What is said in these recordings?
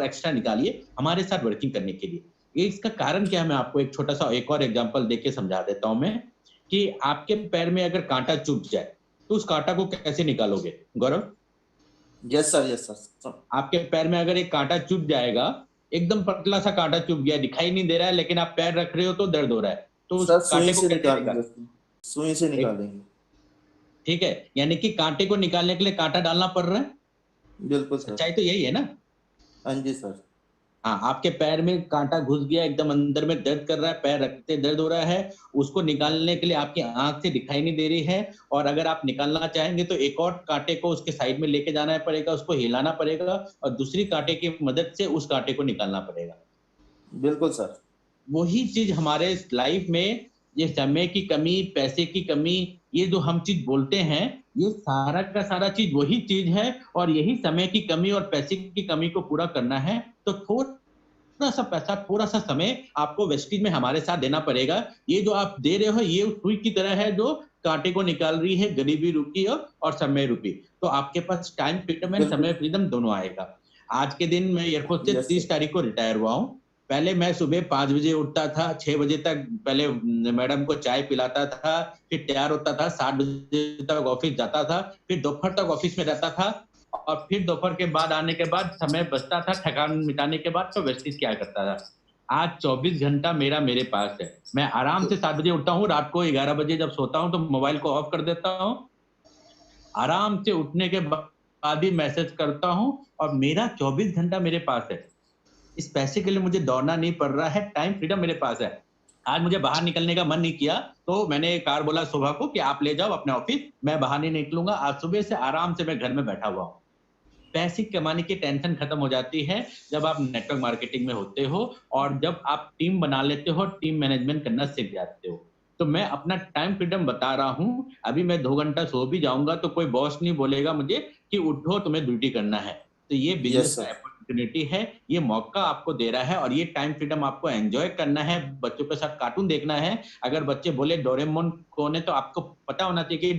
Extra निकालिए हमारे साथ वर्किंग करने के लिए। ये इसका कारण क्या है, मैं आपको एक छोटा-सा एक और एग्ज़ाम्पल देके समझा देता हूँ मैं, कि आपके पैर में अगर काँटा चुभ जाए, तो उस काँटा को कैसे निकालोगे? Gaurav? Yes sir, yes sir. आपके पैर में अगर एक काँटा चुभ जाएगा, एकदम पतला-सा काँटा चुभ गया, दिखाई नहीं दे रहा है, लेकिन आप पैर रख रहे हो तो दर्द हो रहा है। तो उस सर सुई काँटे को से कैसे निकालेंगे उसको, सुई से एक निकालेंगे। ठीक है, यानी कि काँटे को निकालने के लिए काँटा डालना पड़ रहा है? बिल्कुल सर। सच्चाई तो यही है ना? हाँ जी सर। हाँ, आपके पैर में काँटा घुस गया, एकदम अंदर में दर्द कर रहा है, पैर रखते दर्द हो रहा है, उसको निकालने के लिए आपकी आँख से दिखाई नहीं दे रही है और अगर आप निकालना चाहेंगे तो एक और काँटे को उसके साइड में लेके जाना पड़ेगा, उसको हिलाना पड़ेगा और दूसरी काँटे की मदद से उस काँटे को निकालना पड़ेगा। बिल्कुल सर। वही चीज़ हमारे लाइफ में ये समय की कमी, पैसे की कमी, ये जो हम चीज़ बोलते हैं, ये सारा का सारा चीज़ वही चीज़ है और यही समय की कमी और पैसे की कमी को पूरा करना है, तो थोड़ा-सा पैसा, थोड़ा-सा समय आपको वेस्टेज में हमारे साथ देना पड़ेगा। ये जो आप दे रहे हो, ये उस सुई की तरह है जो काँटे को निकाल रही है, गरीबी रुकी और समय रुकी। तो आपके पास टाइम फ्रीडम एंड बिल्कुल। समय फ्रीडम दोनों आएगा। आज के दिन मैं एयरफोर्स से यस 30 सर। तारीख को रिटायर हुआ हूँ। पहले मैं सुबह 5 बजे उठता था, 6 बजे तक पहले मैडम को चाय पिलाता था, फिर तैयार होता था, 7 बजे तक ऑफ़िस जाता था, फिर दोपहर तक ऑफ़िस में रहता था और फिर दोपहर के बाद आने के बाद समय बचता था, थकान मिटाने के बाद तो वेस्टेज किया करता था। आज 24 घंटा मेरे पास है। मैं आराम से 7 बजे उठता हूँ, रात को 11 बजे जब सोता हूँ तो मोबाइल को ऑफ कर देता हूँ। आराम से उठने के बाद ही मैसेज करता हूँ और मेरा 24 घंटा मेरे पास है। इस पैसे के लिए मुझे दौड़ना नहीं पड़ रहा है, टाइम फ्रीडम मेरे पास है। आज मुझे बाहर निकलने का मन नहीं किया, तो मैंने कार बोला शोभा को कि आप ले जाओ अपने ऑफ़िस, मैं बाहर नहीं निकलूँगा। आज सुबह से आराम से मैं घर में बैठा हुआ हूँ। पैसे कमाने की टेंशन खत्म हो जाती है जब आप नेटवर्क मार्केटिंग में होते हो और जब आप टीम बना लेते हो, टीम मैनेजमेंट करना सीख जाते हो। तो मैं अपना टाइम फ्रीडम बता रहा हूँ, अभी मैं 2 घंटा सो भी जाऊँगा तो कोई बॉस नहीं बोलेगा मुझे कि उठो तुम्हें ड्यूटी करना है। तो ये बिज़नेस यस का सर। अपॉर्च्युनिटी है, ये मौका आपको दे रहा है और ये टाइम फ्रीडम आपको एन्जॉय करना है, बच्चों के साथ कार्टून देखना है। अगर बच्चे बोले डोरेमोन कौन है? तो आपको पता होना चाहिए कि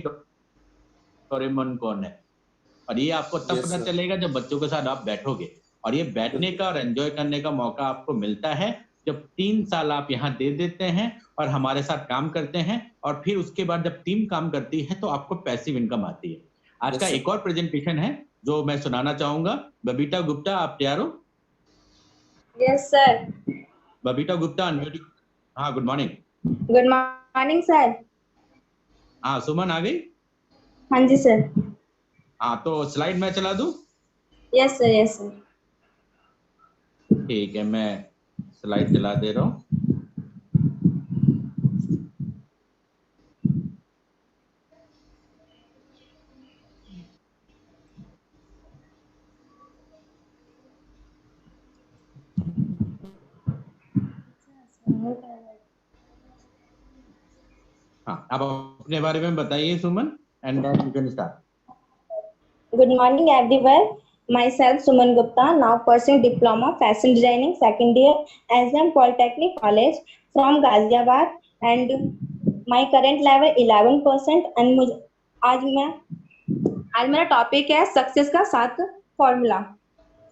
डोरेमोन कौन है। और ये आपको तब यस पता सर। चलेगा जब बच्चों के साथ आप बैठोगे और ये बैठने बिल्कुल। का और एन्जॉय करने का मौका आपको मिलता है जब 3 साल आप यहाँ दे देते हैं और हमारे साथ काम करते हैं और फिर उसके बाद जब टीम काम करती है तो आपको पैसिव इनकम आती है। आज का यस सर। एक और प्रेज़ेंटेशन है जो मैं सुनाना चाहूँगा। बबीता गुप्ता आप तैयार हो? Yes sir. Babita Gupta unmute. हाँ, good morning. Good morning sir. हाँ, सुमन आ गई? हाँ जी सर। हाँ, तो स्लाइड मैं चला दूँ? Yes sir, yes sir. ठीक है, मैं स्लाइड चला दे रहा हूँ। हाँ, आप अपने बारे में बताइए Suman and then you can start. Good morning everyone. Myself Suman Gupta, now pursuing diploma fashion designing second year SM Polytechnic College from Ghaziabad and my current level 11% and आज मेरा टॉपिक है सक्सेस का 7 फॉर्मूला।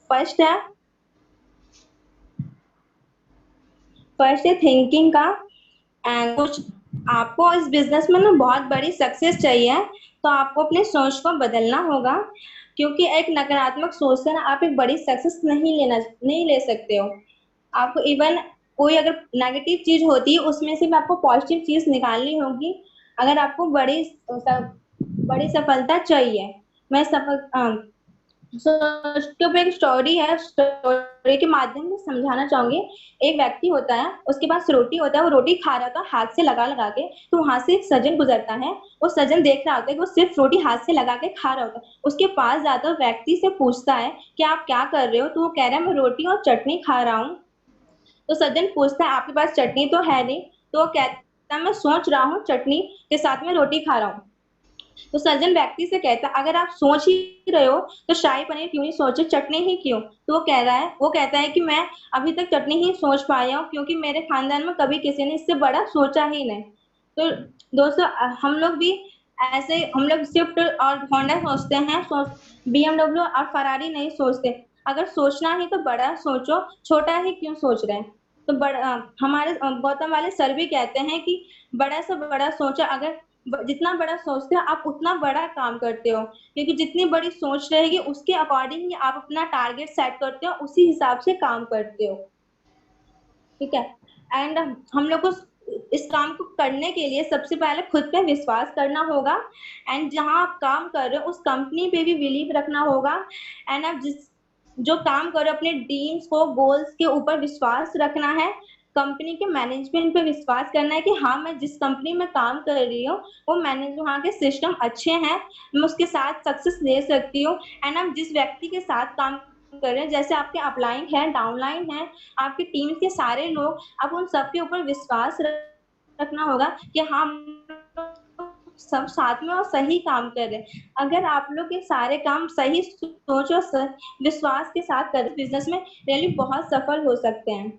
फर्स्ट है thinking का and कुछ आपको इस business में ना बहुत बड़ी सक्सेस चाहिए तो आपको अपने सोच को बदलना होगा क्योंकि एक नकारात्मक सोच से ना आप एक बड़ी सक्सेस नहीं ले सकते हो। आपको इवन कोई अगर नेगेटिव चीज होती है उसमें से भी आपको पॉजिटिव चीज निकालनी होगी अगर आपको बड़ी सफलता चाहिए। मैं उसके ऊपर एक स्टोरी है, स्टोरी के माध्यम से समझाना चाहूंगी। एक व्यक्ति होता है, उसके पास रोटी होता है, वो रोटी खा रहा था हाथ से लगा लगा के, तो वहां से एक सज्जन गुजरता है। वो सज्जन देख रहा होता है कि वो सिर्फ रोटी हाथ से लगा के खा रहा होता है। उसके पास जाता है, व्यक्ति से पूछता है कि आप क्या कर रहे हो, तो वो कह रहा है मैं रोटी और चटनी खा रहा हूँ। तो सज्जन पूछता है आपके पास चटनी तो है नहीं, तो वो कहता है मैं सोच रहा हूँ चटनी के साथ में रोटी खा रहा हूँ। तो सज्जन व्यक्ति से कहता है अगर आप सोच ही रहे हो तो शाही पनीर क्यों नहीं सोचे, चटनी ही क्यों? तो वो कहता है कि मैं अभी तक चटनी ही सोच पाया हूँ क्योंकि मेरे खानदान में कभी किसी ने इससे बड़ा सोचा ही नहीं। तो दोस्तों हम लोग भी ऐसे हम लोग स्विफ्ट और होंडा सोचते हैं, BMW और फरारी नहीं सोचते। अगर सोचना ही तो बड़ा सोचो, छोटा ही क्यों सोच रहे हैं। तो हमारे गौतम वाले सर भी कहते हैं कि बड़ा से बड़ा सोचो, अगर जितना बड़ा सोचते हो आप उतना बड़ा काम करते हो, क्योंकि जितनी बड़ी सोच रहेगी उसके अकॉर्डिंग ही आप अपना टारगेट सेट करते हो, उसी हिसाब से काम करते हो। ठीक है। एंड हम लोग को इस काम को करने के लिए सबसे पहले खुद पे विश्वास करना होगा, एंड जहां आप काम कर रहे हो उस कंपनी पे भी बिलीव रखना होगा, एंड आप जो काम कर रहे हो अपने ड्रीम्स को, गोल्स के ऊपर विश्वास रखना है, कंपनी के मैनेजमेंट पे विश्वास करना है कि हाँ मैं जिस कंपनी में काम कर रही हूँ वो मैनेज वहाँ के सिस्टम अच्छे हैं, मैं उसके साथ सक्सेस ले सकती हूँ। एंड आप जिस व्यक्ति के साथ काम कर रहे हैं, जैसे आपके अपलाइन है, डाउनलाइन है, आपकी टीम के सारे लोग, आप उन सबके ऊपर विश्वास रखना होगा कि हाँ सब साथ में और सही काम कर रहे हैं। अगर आप लोग ये सारे काम सही सोच और विश्वास के साथ कर बिजनेस में रियली बहुत सफल हो सकते हैं।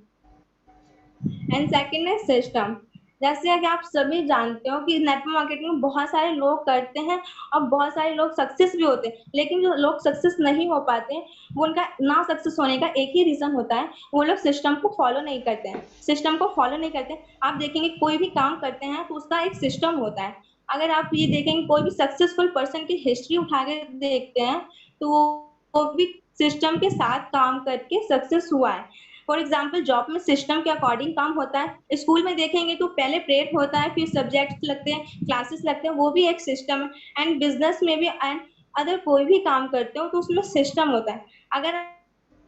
एंड सेकंड है सिस्टम। जैसे कि आप सभी जानते हो कि नेटवर्क मार्केटिंग में बहुत सारे लोग करते हैं और बहुत सारे लोग सक्सेस भी होते हैं, लेकिन जो लोग सक्सेस नहीं हो पाते हैं वो उनका ना सक्सेस होने का एक ही रीजन होता है, वो लोग सिस्टम को फॉलो नहीं करते हैं। सिस्टम को फॉलो नहीं करते, आप देखेंगे कोई भी काम करते हैं तो उसका एक सिस्टम होता है। अगर आप ये देखेंगे कोई भी सक्सेसफुल पर्सन की हिस्ट्री उठा के देखते हैं तो वो भी सिस्टम के साथ काम करके सक्सेस हुआ है। फॉर एग्जाम्पल जॉब में सिस्टम के अकॉर्डिंग काम होता है। स्कूल में देखेंगे तो पहले प्रेप होता है, फिर सब्जेक्ट्स लगते हैं, क्लासेस लगते हैं, वो भी एक सिस्टम है। एंड बिजनेस में भी एंड अगर कोई भी काम करते हो तो उसमें सिस्टम होता है। अगर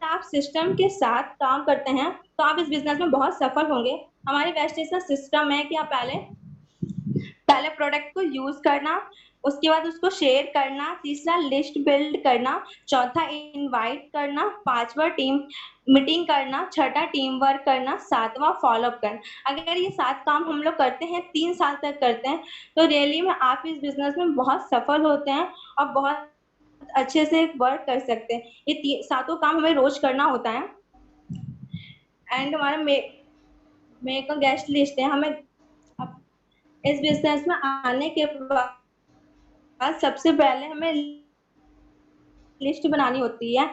आप सिस्टम के साथ काम करते हैं तो आप इस बिजनेस में बहुत सफल होंगे। हमारे वेस्टेज का सिस्टम है कि आप पहले प्रोडक्ट को यूज करना, उसके बाद उसको शेयर करना, तीसरा लिस्ट बिल्ड करना, चौथा इनवाइट करना, पांचवा टीम मीटिंग करना, छठा टीम वर्क करना, सातवां फॉलोअप करना। अगर ये 7 काम हम लोग करते हैं 3 साल तक करते हैं तो रियली में आप इस बिजनेस में बहुत सफल होते हैं और बहुत अच्छे से वर्क कर सकते हैं। ये सातों काम हमें रोज करना होता है। एंड हमारा मेरे को गेस्ट लिस्ट है। हमें इस बिजनेस में आने के बाद सबसे पहले हमें लिस्ट बनानी होती है।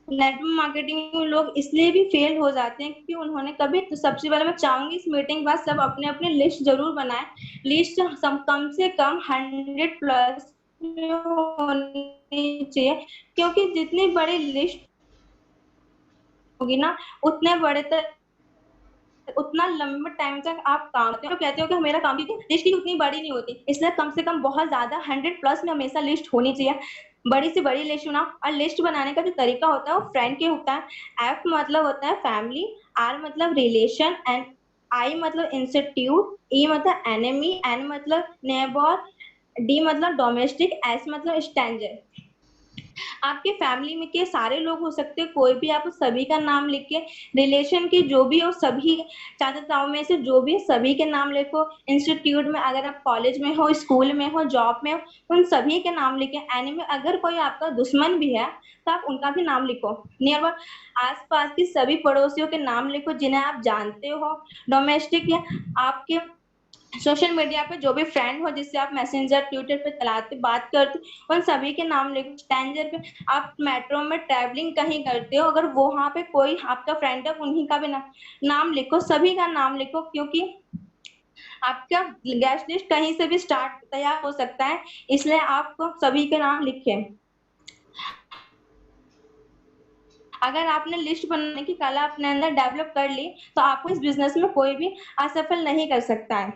नेटवर्क मार्केटिंग में लोग इसलिए भी फेल हो जाते हैं क्योंकि उन्होंने कभी, तो सबसे पहले मैं चाहूंगी इस मीटिंग के बाद सब अपने अपने लिस्ट जरूर बनाएं। लिस्ट कम से कम 100+ होनी चाहिए, क्योंकि जितनी बड़ी लिस्ट होगी ना उतने बड़े तक उतना लंबे टाइम तक आप काम करते हो। कहते हो कि मेरा काम की लिस्ट उतनी बड़ी नहीं होती, इसलिए कम से कम बहुत ज्यादा 100+ में हमेशा लिस्ट होनी चाहिए। बड़ी से बड़ी लिस्ट बनाओ। और लिस्ट बनाने का जो तरीका होता है वो फ्रेंड के होता है। एफ मतलब होता है फैमिली, आर मतलब रिलेशन, एंड आई मतलब इंस्टीट्यूट, ई मतलब एनिमी, एन मतलब नेबर, डी मतलब डोमेस्टिक, एस मतलब स्ट्रेंजर। आपके फैमिली में के सारे लोग हो सकते हैं, कोई भी, आप सभी का नाम लिख के, रिलेशन के जो भी हो सभी, चाचा ताऊ में से जो भी सभी के नाम लिखो, इंस्टीट्यूट में अगर आप कॉलेज में हो, स्कूल में हो, जॉब में हो, उन सभी के नाम लिखे। एनिमी अगर कोई आपका दुश्मन भी है तो आप उनका भी नाम लिखो। नियर आसपास की सभी पड़ोसियों के नाम लिखो जिन्हें आप जानते हो। डोमेस्टिक या आपके सोशल मीडिया पे जो भी फ्रेंड हो जिससे आप मैसेंजर ट्विटर पे चलाते बात करते उन सभी के नाम लिखो। स्ट्रेंजर पे आप मेट्रो में ट्रैवलिंग कहीं करते हो, अगर वहां पे कोई आपका फ्रेंड है उन्हीं का भी नाम लिखो, सभी का नाम लिखो, क्योंकि आपका गेस्ट लिस्ट कहीं से भी स्टार्ट तैयार हो सकता है, इसलिए आपको सभी के नाम लिखें। अगर आपने लिस्ट बनाने की कला अपने अंदर डेवलप कर ली तो आपको इस बिजनेस में कोई भी असफल नहीं कर सकता है।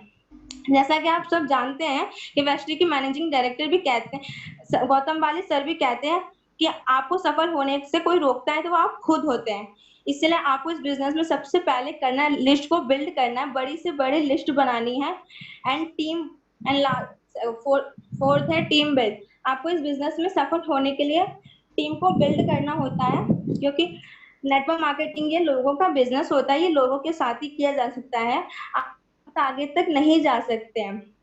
जैसा कि आप सब जानते हैं कि वेस्टी के मैनेजिंग डायरेक्टर भी कहते हैं, गौतम वाले सर भी कहते हैं कि आपको सफल होने से कोई रोकता है तो वो आप खुद होते हैं। इसलिए आपको इस बिजनेस में सबसे पहले करना है लिस्ट को बिल्ड करना है, बड़ी से बड़ी लिस्ट बनानी है। एंड टीम एंड फोर्थ है टीम बिल्ड। आपको इस बिजनेस में सफल होने के लिए टीम को बिल्ड करना होता है, क्योंकि नेटवर्क मार्केटिंग ये लोगों का बिजनेस होता है, ये लोगों के साथ ही किया जा सकता है, आप आगे तक नहीं जा सकते हैं।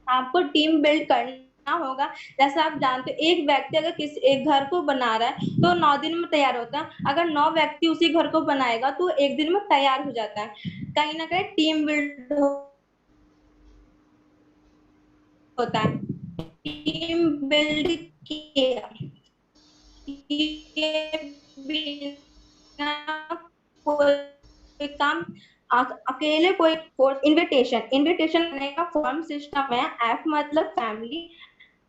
आपको टीम बिल्ड करना होगा। जैसा आप जानते हो एक व्यक्ति अगर किसी एक घर को बना रहा है तो 9 दिन में तैयार होता है, अगर 9 व्यक्ति उसी घर को बनाएगा तो 1 दिन में तैयार हो जाता है। कहीं ना कहीं टीम बिल्ड होता है। टीम बिल्ड किया बिना कोई काम अकेले कोई इनविटेशन इनविटेशन करने का फॉर्म सिस्टम है। एफ मतलब फैमिली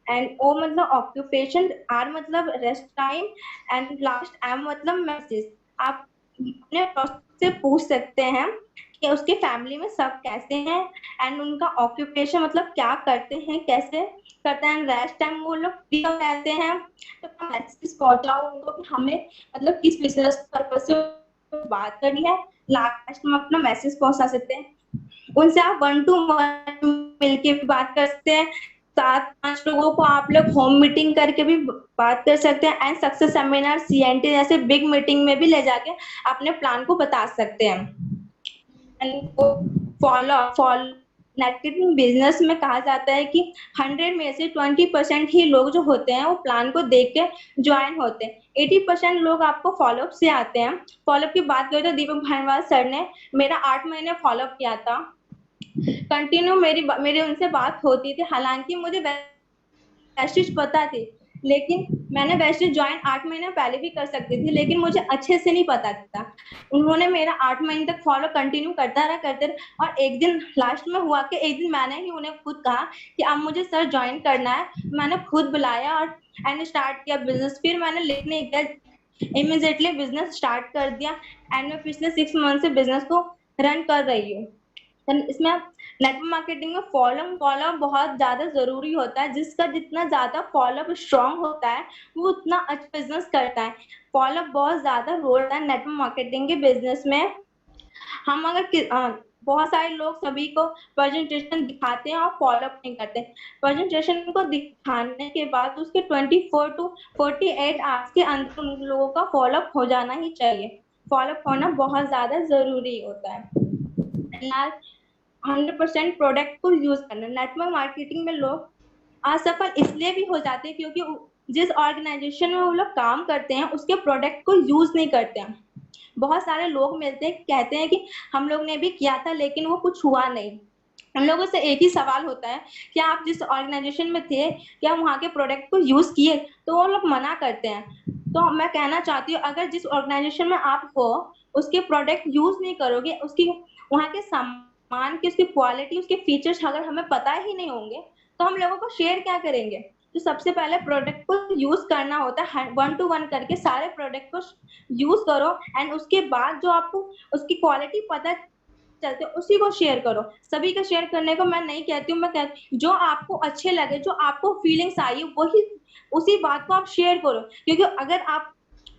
एंड ओ मतलब ऑक्यूपेशन, आर मतलब rest time and last M मतलब मैसेज। आप अपने से पूछ सकते हैं कि उसके फैमिली में सब कैसे हैं एंड उनका ऑक्यूपेशन मतलब क्या करते हैं, कैसे करते हैं, रेस्ट टाइम वो लोग फ्री कब रहते हैं। तो मैसेज पहुंचाओ उनको कि हमें मतलब किस बिजनेस पर्पज से बात करनी है। लास्ट में अपना मैसेज पहुंचा सकते हैं। उनसे आप 1 to 1 मिलके भी बात कर सकते हैं। 7-5 लोगों को आप लोग होम मीटिंग करके भी बात कर सकते हैं एंड सक्सेस सेमिनार CNT जैसे बिग मीटिंग में भी ले जाके अपने प्लान को बता सकते हैं। फॉलो नेटवर्किंग बिजनेस में कहा जाता है कि 100 में से 20% ही लोग जो होते हैं वो प्लान को देख के ज्वाइन होते हैं। 80% लोग आपको फॉलोअप से आते हैं। फॉलोअप की बात करें तो दीपक भानवाल सर ने मेरा 8 महीने फॉलोअप किया था। कंटिन्यू मेरी उनसे बात होती थी। हालांकि मुझे वेस्टेज पता थी, लेकिन मैंने वेस्टेज ज्वाइन 8 महीने पहले भी कर सकती थी, लेकिन मुझे अच्छे से नहीं पता था। उन्होंने मेरा 8 महीने तक फॉलो कंटिन्यू करते रहा और एक दिन लास्ट में हुआ कि एक दिन मैंने ही उन्हें खुद कहा कि अब मुझे सर ज्वाइन करना है। मैंने खुद बुलाया और एंड स्टार्ट किया बिजनेस। फिर मैंने लिखने इमीडिएटली बिजनेस स्टार्ट कर दिया एंड मैं पिछले 6 मंथ से बिजनेस को रन कर रही हूँ। इसमें नेटवर्क मार्केटिंग में फॉलोअप बहुत ज्यादा जरूरी होता है। जिसका जितना ज्यादा फॉलोअप स्ट्रांग होता है वो उतना अच्छा बिजनेस करता है। फॉलोअप बहुत ज्यादा रोल है नेटवर्क मार्केटिंग के बिजनेस में। हम अगर बहुत सारे लोग सभी को प्रेजेंटेशन दिखाते हैं और फॉलोअप नहीं करते। प्रेजेंटेशन को दिखाने के बाद उसके 24 to 48 आवर्स के अंदर उन लोगों का फॉलोअप हो जाना ही चाहिए। फॉलोअप होना बहुत ज्यादा जरूरी होता है। 100% प्रोडक्ट को यूज करना। नेटवर्क मार्केटिंग में लोग असफल इसलिए भी हो जाते हैं क्योंकि जिस ऑर्गेनाइजेशन में वो लोग काम करते हैं उसके प्रोडक्ट को यूज नहीं करते हैं। बहुत सारे लोग मिलते हैं, कहते हैं कि हम लोग ने भी किया था लेकिन वो कुछ हुआ नहीं। हम लोगों से एक ही सवाल होता है कि आप जिस ऑर्गेनाइजेशन में थे क्या वहाँ के प्रोडक्ट को यूज किए, तो वो लोग मना करते हैं। तो मैं कहना चाहती हूँ अगर जिस ऑर्गेनाइजेशन में आप हो उसके प्रोडक्ट यूज नहीं करोगे, उसकी वहाँ के सामान की उसकी क्वालिटी उसके फीचर्स अगर हमें पता ही नहीं होंगे तो हम लोगों को शेयर क्या करेंगे। तो सबसे पहले प्रोडक्ट को यूज करना होता है। 1 to 1 करके सारे प्रोडक्ट को यूज करो एंड उसके बाद जो आपको उसकी क्वालिटी पता चलते उसी को शेयर करो। सभी का शेयर करने को मैं नहीं कहती हूँ, मैं कहती जो आपको अच्छे लगे, जो आपको फीलिंग्स आई वही उसी बात को आप शेयर करो। क्योंकि अगर आप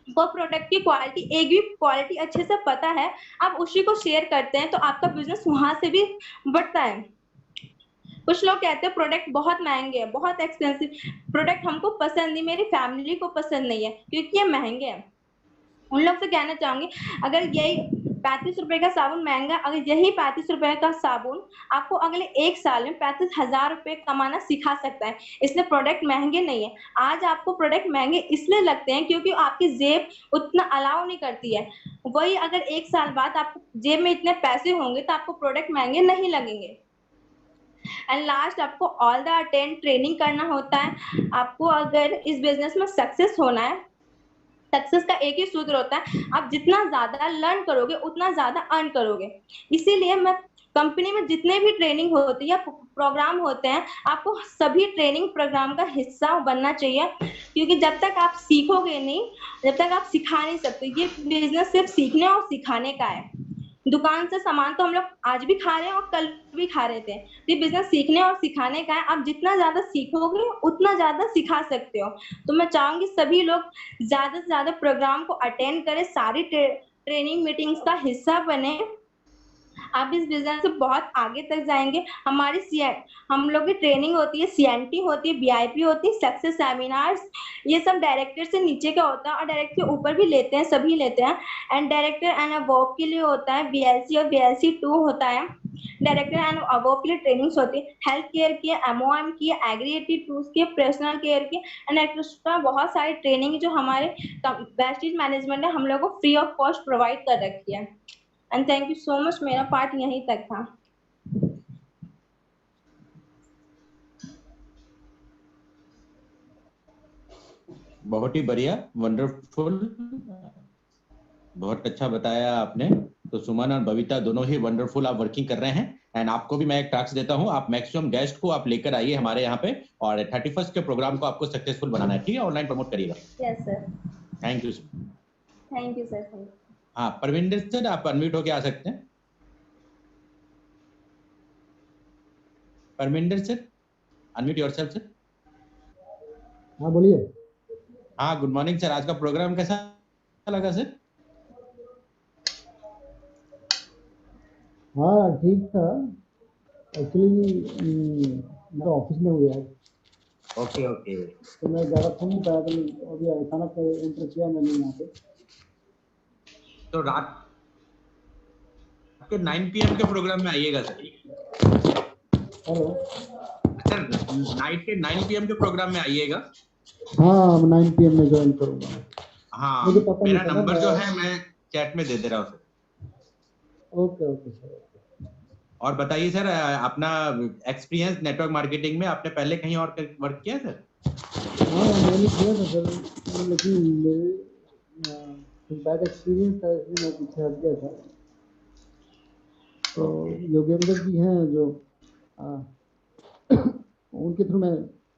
वो प्रोडक्ट की क्वालिटी एक भी क्वालिटी अच्छे से पता है, आप उसी को शेयर करते हैं तो आपका बिजनेस वहां से भी बढ़ता है। कुछ लोग कहते हैं प्रोडक्ट बहुत महंगे हैं, बहुत एक्सपेंसिव प्रोडक्ट हमको पसंद नहीं, मेरी फैमिली को पसंद नहीं है क्योंकि ये महंगे हैं। उन लोग से कहना चाहूंगी अगर यही 35 रुपए का साबुन महंगा, अगर यही 35 रुपए का साबुन आपको अगले 1 साल में 35,000 रुपए कमाना सिखा सकता है। इसलिए प्रोडक्ट महंगे नहीं है। आज आपको प्रोडक्ट महंगे इसलिए लगते हैं क्योंकि आपकी जेब उतना अलाउ नहीं करती है। वही अगर 1 साल बाद आपको जेब में इतने पैसे होंगे तो आपको प्रोडक्ट महंगे नहीं लगेंगे। एंड लास्ट आपको ऑल द अटेंड ट्रेनिंग करना होता है। आपको अगर इस बिजनेस में सक्सेस होना है, सक्सेस का एक ही सूत्र होता है, आप जितना ज्यादा लर्न करोगे उतना ज्यादा अर्न करोगे। इसीलिए मैं कंपनी में जितने भी ट्रेनिंग होती है प्रोग्राम होते हैं आपको सभी ट्रेनिंग प्रोग्राम का हिस्सा बनना चाहिए। क्योंकि जब तक आप सीखोगे नहीं, जब तक आप सिखा नहीं सकते। ये बिजनेस सिर्फ सीखने और सिखाने का है। दुकान से सामान तो हम लोग आज भी खा रहे हैं और कल भी खा रहे थे। ये बिजनेस सीखने और सिखाने का है। आप जितना ज्यादा सीखोगे उतना ज्यादा सिखा सकते हो। तो मैं चाहूंगी सभी लोग ज्यादा से ज्यादा प्रोग्राम को अटेंड करें, सारी ट्रेनिंग मीटिंग्स का हिस्सा बने। आप इस बिजनेस से बहुत आगे तक जाएंगे। हम लोग की ट्रेनिंग होती है, CNT होती है, BIP होती है, सक्सेस सेमिनार्स, ये सब डायरेक्टर से नीचे का होता है और डायरेक्टर से ऊपर भी लेते हैं, सभी लेते हैं। एंड डायरेक्टर एंड अबव के लिए होता है BLC और BLC 2 होता है। डायरेक्टर एंड अबव के लिए ट्रेनिंग्स होती है, हेल्थ केयर की, MOM की, एग्री टूल्स की, पर्सनल केयर की एंड एक्स्ट्रा बहुत सारी ट्रेनिंग जो हमारे वेस्टेज मैनेजमेंट ने हम लोग को फ्री ऑफ कॉस्ट प्रोवाइड कर रखी है। And thank you so much. मेरा पार्ट यहीं तक था। बहुत ही बढ़िया, वंडरफुल, बहुत अच्छा बताया आपने। तो सुमन और बबीता दोनों ही वंडरफुल आप वर्किंग कर रहे हैं। एंड आपको भी मैं एक टास्क देता हूं, आप मैक्सिमम गेस्ट को आप लेकर आइए हमारे यहाँ पे, और 31 के प्रोग्राम को आपको सक्सेसफुल बनाना है, ठीक है? ऑनलाइन प्रमोट करिएगा। Yes sir. Thank you. Thank you sir. हाँ परविंदर सर, आप अनम्यूट होके आ सकते हैं। Parvinder sir, unmute yourself sir. हाँ बोलिए। हाँ गुड मॉर्निंग सर, आज का प्रोग्राम कैसा लगा सर? हाँ ठीक था। एक्चुअली मैं ऑफिस में हुआ है, ओके ओके। तो मैं ज़्यादा सुन नहीं पाया, तो अभी अचानक एंटर किया मैंने यहाँ पे। तो रात के 9 PM के प्रोग्राम में आइएगा सर। हेलो सर नाइट के 9 PM के प्रोग्राम में आइएगा। हाँ, 9 PM में ज्वाइन करूँगा। हाँ मुझे पता नहीं मेरा था नंबर ना, जो है मैं चैट में दे दे रहा हूँ सर। Okay okay sir. और बताइए सर, अपना एक्सपीरियंस नेटवर्क मार्केटिंग में आपने पहले कहीं और वर्क किया सर? हाँ मैंने किया था सर, लेकिन मेरे बैड एक्सपीरियंस था, इसलिए मैं पीछे हट गया था। तो योगेंद्र जी हैं जो उनके थ्रू मैं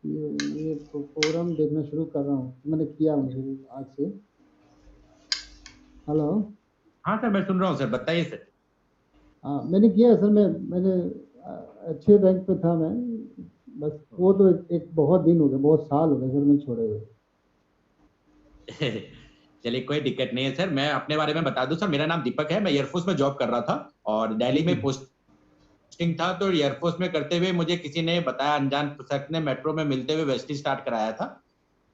ये प्रोग्राम देखना शुरू कर रहा हूँ, मैंने किया मुझे आज से। हेलो। हाँ सर मैं सुन रहा हूँ सर, बताइए सर। हाँ मैंने किया सर, मैंने अच्छे रैंक पे था मैं, बस वो तो एक बहुत दिन हो गए, बहुत साल हो गए सर मैं छोड़े हुए। चलिए कोई दिक्कत नहीं है सर, मैं अपने बारे में बता दूं सर, मेरा नाम दीपक है, मैं एयरफोर्स में जॉब कर रहा था और दिल्ली में पोस्टिंग था। तो एयरफोर्स में करते हुए मुझे किसी ने बताया, अनजान शख्स ने मेट्रो में मिलते हुए वेस्टी स्टार्ट कराया था।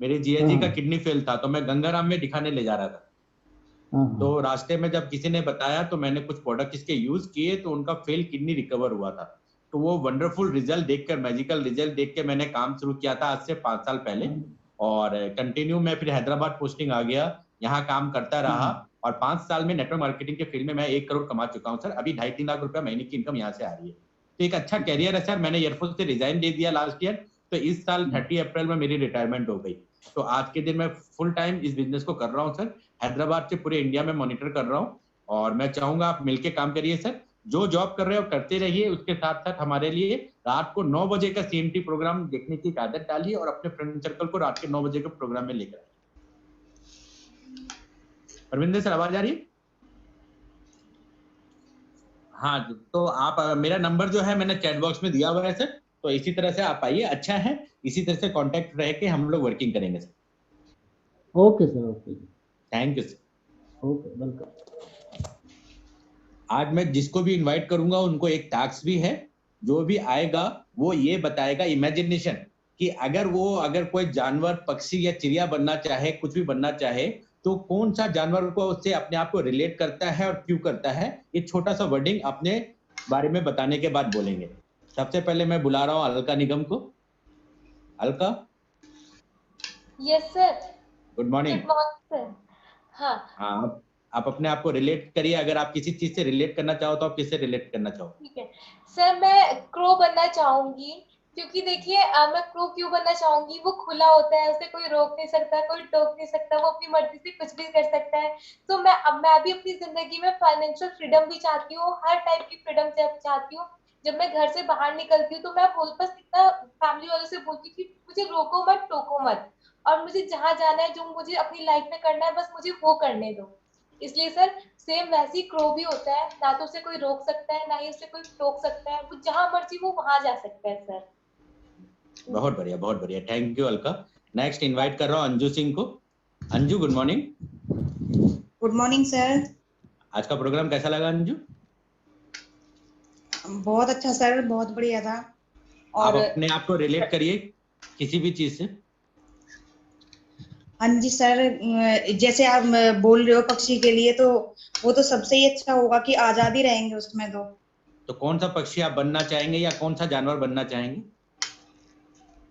मेरे जीएजी का किडनी फेल था, तो मैं गंगाराम में दिखाने ले जा रहा था। तो रास्ते में जब किसी ने बताया तो मैंने कुछ प्रोडक्ट इसके यूज किए, तो उनका फेल किडनी रिकवर हुआ था। तो वो वंडरफुल रिजल्ट देखकर, मैजिकल रिजल्ट देख के मैंने काम शुरू किया था आज से 5 साल पहले। और कंटिन्यू मैं फिर हैदराबाद पोस्टिंग आ गया, यहाँ काम करता रहा और 5 साल में नेटवर्क मार्केटिंग के फील्ड में मैं 1 करोड़ कमा चुका हूँ सर। अभी 2.5-3 लाख रुपया महीने की इनकम यहाँ से आ रही है, तो एक अच्छा कैरियर है सर। मैंने एयरफोर्स से रिजाइन दे दिया लास्ट ईयर, तो इस साल 30 अप्रैल में मेरी रिटायरमेंट हो गई। तो आज के दिन मैं फुल टाइम इस बिजनेस को कर रहा हूँ सर, हैदराबाद से पूरे इंडिया में मॉनिटर कर रहा हूँ। और मैं चाहूंगा आप मिलके काम करिए सर, जो जॉब कर रहे हो करते रहिए, उसके साथ साथ हमारे लिए रात को 9 बजे का CMT प्रोग्राम देखने की आदत डालिए और अपने फ्रेंड सर्कल को रात के 9 बजे के प्रोग्राम में लेकर आइए। परविंदर सर आवाज आ रही है? हाँ तो आप, मेरा नंबर जो है मैंने चैट बॉक्स में दिया हुआ है सर, तो इसी तरह से आप आइए, अच्छा है, इसी तरह से कांटेक्ट रह के हम लोग वर्किंग करेंगे sir. Okay sir, okay, thank you sir. Okay, welcome. आज मैं जिसको भी इनवाइट करूंगा उनको एक टास्क भी है, जो भी आएगा वो ये बताएगा इमेजिनेशन, कि अगर कोई जानवर, पक्षी या चिड़िया बनना चाहे, कुछ भी बनना चाहे, तो कौन सा जानवर को उससे अपने आप को रिलेट करता है और क्यों करता है। ये छोटा सा वर्डिंग अपने बारे में बताने के बाद बोलेंगे। सबसे पहले मैं बुला रहा हूँ अलका निगम को। Alka. Yes sir. Good morning. Good morning sir. हाँ आप अपने आप को रिलेट करिए, अगर आप किसी चीज से रिलेट करना चाहो तो आप किससे रिलेट करना चाहो? ठीक है सर, मैं क्रो बनना चाहूंगी, क्योंकि देखिए मैं क्रो क्यों बनना चाहूंगी, वो खुला होता है, उसे कोई रोक नहीं सकता, कोई टोक नहीं सकता, वो अपनी मर्जी से कुछ भी कर सकता है। तो मैं भी अपनी जिंदगी में फाइनेंशियल फ्रीडम भी चाहती हूँ, हर टाइप की फ्रीडम चाहती हूँ। जब मैं घर से बाहर निकलती हूँ तो मैं बस इतना फैमिली वालों से बोलती हूँ कि मुझे रोको मत, टोको मत, और मुझे जहां जाना है, जो मुझे अपनी लाइफ में करना है, बस मुझे वो करने दो। इसलिए सर सेम वैसी क्रो भी होता है, ना तो उसे कोई रोक सकता है, ना ही उसे कोई टोक सकता है, वो जहां मर्जी वो वहां जा सकता है सर। बहुत बढ़िया, बहुत बढ़िया, thank you Alka. Next invite कर रहा हूँ अंजू सिंह को। Anju good morning. Good morning sir. आज का प्रोग्राम कैसा लगा अंजू? बहुत अच्छा सर, बहुत बढ़िया था। और आप अपने आप को रिलेट करिए किसी भी चीज से। हाँ जी सर, जैसे आप बोल रहे हो पक्षी के लिए, तो वो तो सबसे ही अच्छा होगा कि आजादी रहेंगे उसमें। तो कौन सा पक्षी आप बनना चाहेंगे या कौन सा जानवर बनना चाहेंगे?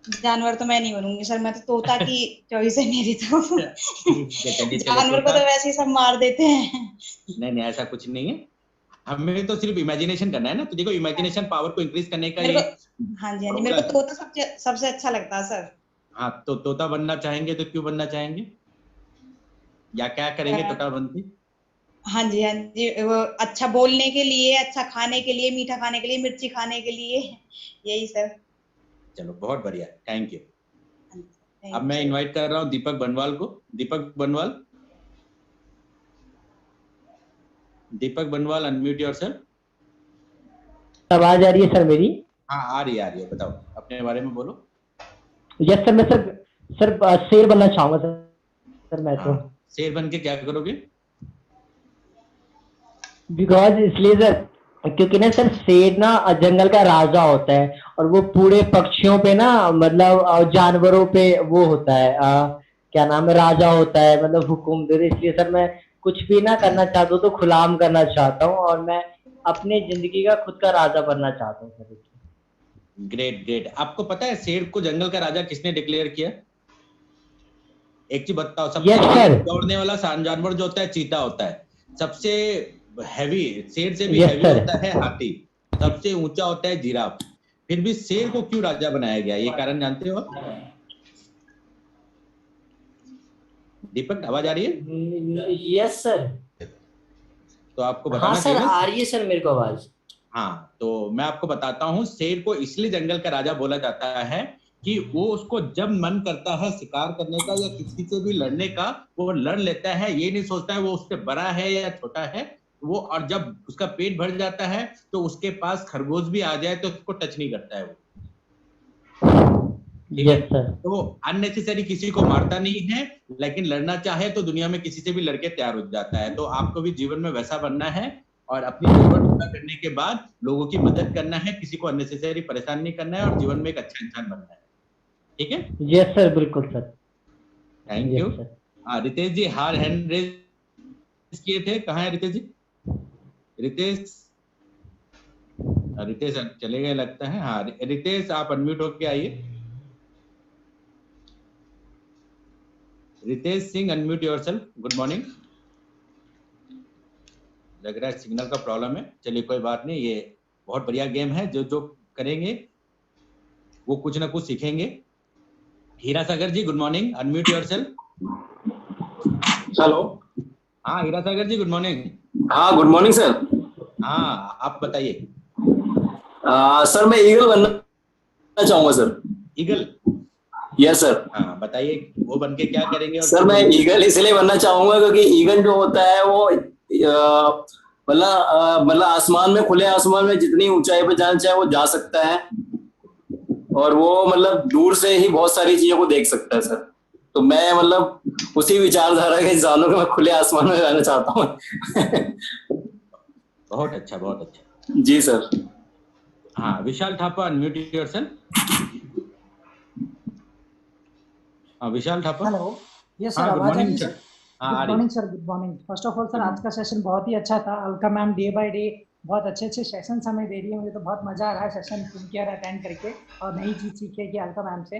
जानवर तो मैं नहीं बनूंगी सर, मैं तो तोता की चॉइस है मेरी तो। जानवर को तो वैसे ही सब मार देते हैं। नहीं ऐसा कुछ नहीं है, हमें तो सिर्फ इमेजिनेशन करना है ना। तो देखो इमेजिनेशन पावर को इंक्रीज करने का ये। हाँ जी, मेरे को तोता सबसे अच्छा लगता है सर। हाँ, तो तोता बनना चाहेंगे तो क्यों बनना चाहेंगे, या क्या करेंगे तोता बन के? हाँ जी, हाँ जी, वो अच्छा बोलने के लिए, अच्छा खाने के लिए, मीठा खाने के लिए, मिर्ची खाने के लिए, यही सब। चलो बहुत बढ़िया, थैंक यू। Thank अब you, मैं sir. इनवाइट कर रहा हूँ दीपक बनवाल को। दीपक बनवाल, दीपक बनवाल, अनम्यूट योरसेल्फ। आवाज आ रही है सर मेरी? हाँ आ रही है, बताओ अपने बारे में बोलो। यस सर, मैं सर शेर बनना चाहूंगा सर मैं तो। हाँ, शेर बन के क्या करोगे? बिकॉज इसलिए सर, क्योंकि ना सर शेर ना जंगल का राजा होता है, और वो पूरे पक्षियों पे ना, मतलब जानवरों पे वो होता है, क्या नाम है, राजा होता है, मतलब हुकुम दे। इसलिए सर मैं कुछ भी ना करना चाहता हूँ तो खुलाम करना चाहता हूँ, और मैं अपने जिंदगी का खुद का राजा बनना चाहता हूँ सर। Great great. आपको पता है शेर को जंगल का राजा किसने डिक्लेयर किया? एक चीज बताओ, सबसे Yes, तेज sir. दौड़ने वाला जानवर जो होता है चीता होता है। सबसे हैवी, शेर से भी Yes, हैवी sir. होता है हाथी। सबसे ऊंचा होता है जिराफ। फिर भी शेर को क्यों राजा बनाया गया, ये कारण जानते हो आप? दीपक आवाज आ रही है? Yes sir. तो आपको हाँ बताना सर, चाहिए ना। आ रही है सर मेरे को आवाज। हाँ, तो मैं आपको बताता हूँ, शेर को इसलिए जंगल का राजा बोला जाता है कि वो उसको जब मन करता है शिकार करने का या किसी से भी लड़ने का, वो लड़ लेता है। ये नहीं सोचता है वो उससे बड़ा है या छोटा है वो। और जब उसका पेट भर जाता है तो उसके पास खरगोश भी आ जाए तो उसको टच नहीं करता है वो। ठीक है? Yes sir. तो अननेसेसरी किसी को मारता नहीं है, लेकिन लड़ना चाहे तो दुनिया में किसी से भी लड़के तैयार हो जाता है। तो आपको भी जीवन में वैसा बनना है, और अपनी जरूरत पूरा करने के बाद लोगों की मदद करना है, किसी को अननेसेसरी परेशान नहीं करना है, और जीवन में एक अच्छा इंसान बनना है। ठीक है? यस सर, बिल्कुल sir. Thank you. Yes sir. Ritesh ji हार हैंड रेज किए थे, कहाँ है रितेश जी? रितेश रितेश चले गए लगता है। हाँ रितेश, आप अनम्यूट होके आइए। Ritesh Singh, unmute yourself. Good morning. लग रहा है सिग्नल का प्रॉब्लम है। चलिए कोई बात नहीं, ये बहुत बढ़िया गेम है। जो जो करेंगे वो कुछ ना कुछ सीखेंगे। Hira Sagar ji good morning, unmute yourself. Hello. हाँ हीरा सागर जी गुड मॉर्निंग। हाँ गुड मॉर्निंग सर। हाँ आप बताइए। सर मैं ईगल बनना चाहूंगा सर। ईगल? Yes sir. हाँ बताइए, वो बन के क्या करेंगे? और सर मैं ईगल इसलिए बनना चाहूंगा क्योंकि ईगल जो होता है वो मतलब आसमान में, खुले आसमान में जितनी ऊंचाई पर जाना चाहे वो जा सकता है, और वो मतलब दूर से ही बहुत सारी चीजों को देख सकता है सर। तो मैं मतलब उसी विचारधारा के इंसानों को मैं खुले आसमान में जाना चाहता हूँ। बहुत अच्छा, बहुत अच्छा। जी सर। हाँ विशाल थापा, अनम्यूट योरसेल्फ। हाँ विशाल थापा। हेलो। यस सर, हाँ गुड आवाज आ रही मॉर्निंग है सर। सर? हाँ गुड आ रही। Morning sir, good morning. First of all sir, आज का सेशन बहुत ही अच्छा था। Alka ma'am day by day बहुत अच्छे अच्छे सेशंस हमें दे रही है। मुझे तो बहुत मजा आ रहा है सेशन सुन के और अटेंड करके, और नई चीज सीखी है कि अलका मैम से।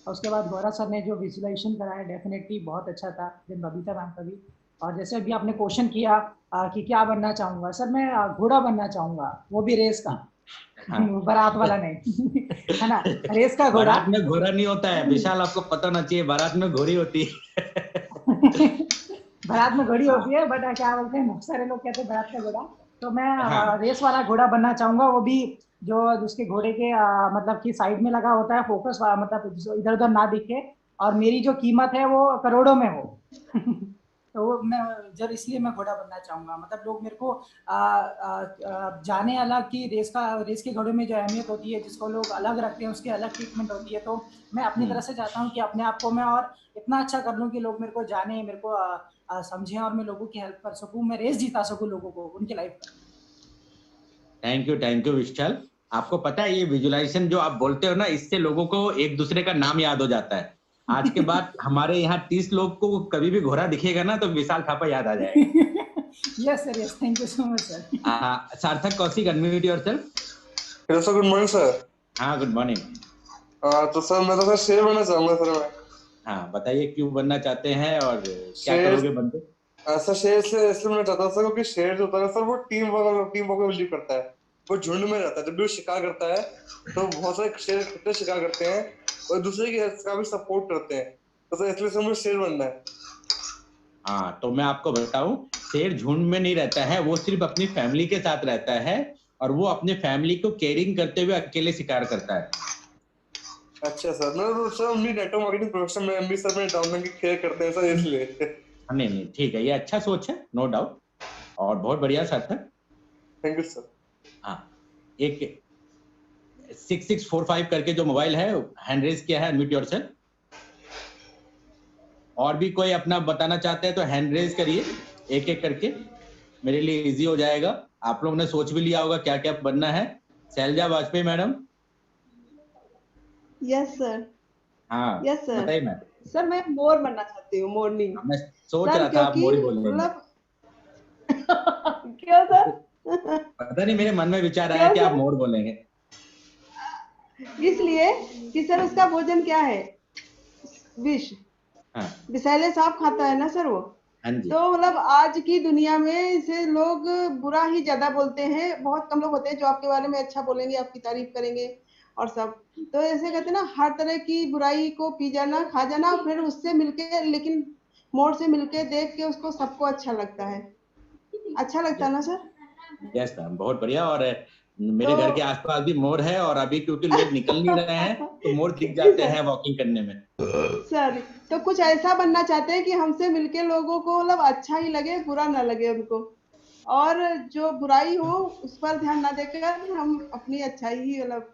और उसके बाद गौरव सर ने जो विजुअलाइजेशन कराया डेफिनेटली बहुत अच्छा था, दिन बबीता मैम का भी। और जैसे अभी आपने क्वेश्चन किया कि क्या बनना चाहूंगा, सर मैं घोड़ा बनना चाहूंगा, वो भी रेस का। हाँ। बारात वाला नहीं है ना, रेस का घोड़ा। बारात में घोड़ा नहीं होता है विशाल, आपको पता होना चाहिए, बारात में घोड़ी होती है। बारात में घोड़ी होती है, बट क्या बोलते हैं, बहुत सारे लोग कहते हैं बारात का घोड़ा। तो मैं हाँ। रेस वाला घोड़ा बनना चाहूंगा, वो भी जो जिसके घोड़े के मतलब कि साइड में लगा होता है फोकस, मतलब इधर उधर ना दिखे, और मेरी जो कीमत है वो करोड़ों में हो। तो वो मैं जब इसलिए मैं घोड़ा बनना चाहूंगा, मतलब लोग मेरे को जाने अलग कि रेस के घोड़े में जो अहमियत होती है, जिसको लोग अलग रखते हैं, उसकी अलग ट्रीटमेंट होती है। तो मैं अपनी तरफ से चाहता हूँ कि अपने आप को मैं और इतना अच्छा कर लूँ कि लोग मेरे को जाने, मेरे को समझें, और मैं लोगों की हेल्प कर सकूँ, मैं रेस जीता सकूँ लोगों को उनकी लाइफ में। थैंक यू विशाल। आपको पता है ये विजुअलाइजेशन जो आप बोलते हो ना, इससे लोगों को एक दूसरे का नाम याद हो जाता है। आज के बाद हमारे यहाँ 30 लोग को कभी भी घोड़ा दिखेगा ना तो विशाल थापा याद आ जाएगा। Yes sir, yes, thank you so much sir. Sarthak Kaushik, unmute yourself. Hello sir, good morning sir. हाँ गुड मॉर्निंग। तो सर मैं तो सर शेर बनना चाहूंगा सर मैं। हाँ बताइए क्यों बनना चाहते हैं और क्या करोगे बनके? सर शेर इसलिए बनना चाहता हूँ सर क्योंकि शेर जो होता है सर वो टीम वर्क में बिलीव करता है। वो झुंड में रहता है, जब भी वो शिकार करता है तो बहुत सारे शेर कितने शिकार करते हैं और दूसरे की हेल्थ का भी सपोर्ट करते हैं, तो सर इसलिए सर मुझे शेर बनना है। हाँ, तो मैं आपको बताऊं, शेर झुंड में नहीं रहता है, वो सिर्फ अपनी फैमिली के साथ रहता है और वो अपने फैमिली को केयरिंग करते हुए अकेले शिकार करता है। अच्छा सर, मैं सर मेरी नेटवर्क मार्केटिंग प्रोफेशन में एमबी सर में डाउनलाइन की केयर करते हैं सर, इसलिए। नहीं नहीं ठीक है, ये अच्छा सोच है, नो डाउट, और बहुत बढ़िया साथ है। Thank you sir. हाँ, एक 6645 करके जो मोबाइल है, हैंड रेज किया है, अनम्यूट योरसेल्फ। और भी कोई अपना बताना चाहते हैं तो हैंड रेज करिए एक एक करके, मेरे लिए इजी हो जाएगा। आप लोगों ने सोच भी लिया होगा क्या क्या बनना है। Shailja Vajpayee madam. Yes sir. हाँ यस सर। बताइए मैम। सर मैं मोर बनना चाहती हूँ, मोरनी। मैं सोच रहा था आप मोर ही बोल रहे हैं। क्यों सर? पता नहीं, मेरे मन में विचार आया कि आप मोर बोलेंगे। इसलिए कि सर उसका भोजन क्या है? विष। हाँ। विषैले सांप खाता है ना सर वो। हाँ जी। तो मतलब आज की दुनिया में इसे लोग बुरा ही ज्यादा बोलते हैं, बहुत कम लोग होते हैं जो आपके बारे में अच्छा बोलेंगे, आपकी तारीफ करेंगे और सब। तो ऐसे कहते हैं ना, हर तरह की बुराई को पी जाना, खा जाना, फिर उससे मिलके, लेकिन मोर से मिलके देख के उसको सबको अच्छा लगता है। अच्छा लगता है ना सर? यस मैम, बहुत बढ़िया। और मेरे घर के आसपास भी मोर है, और अभी क्योंकि लोग निकल नहीं रहे हैं तो मोर दिख जाते हैं वॉकिंग करने में। सर तो कुछ ऐसा बनना चाहते हैं कि हमसे मिलके लोगों को मतलब अच्छा ही लगे, बुरा ना लगे उनको, और जो बुराई हो उस पर ध्यान ना देकर हम अपनी अच्छाई ही मतलब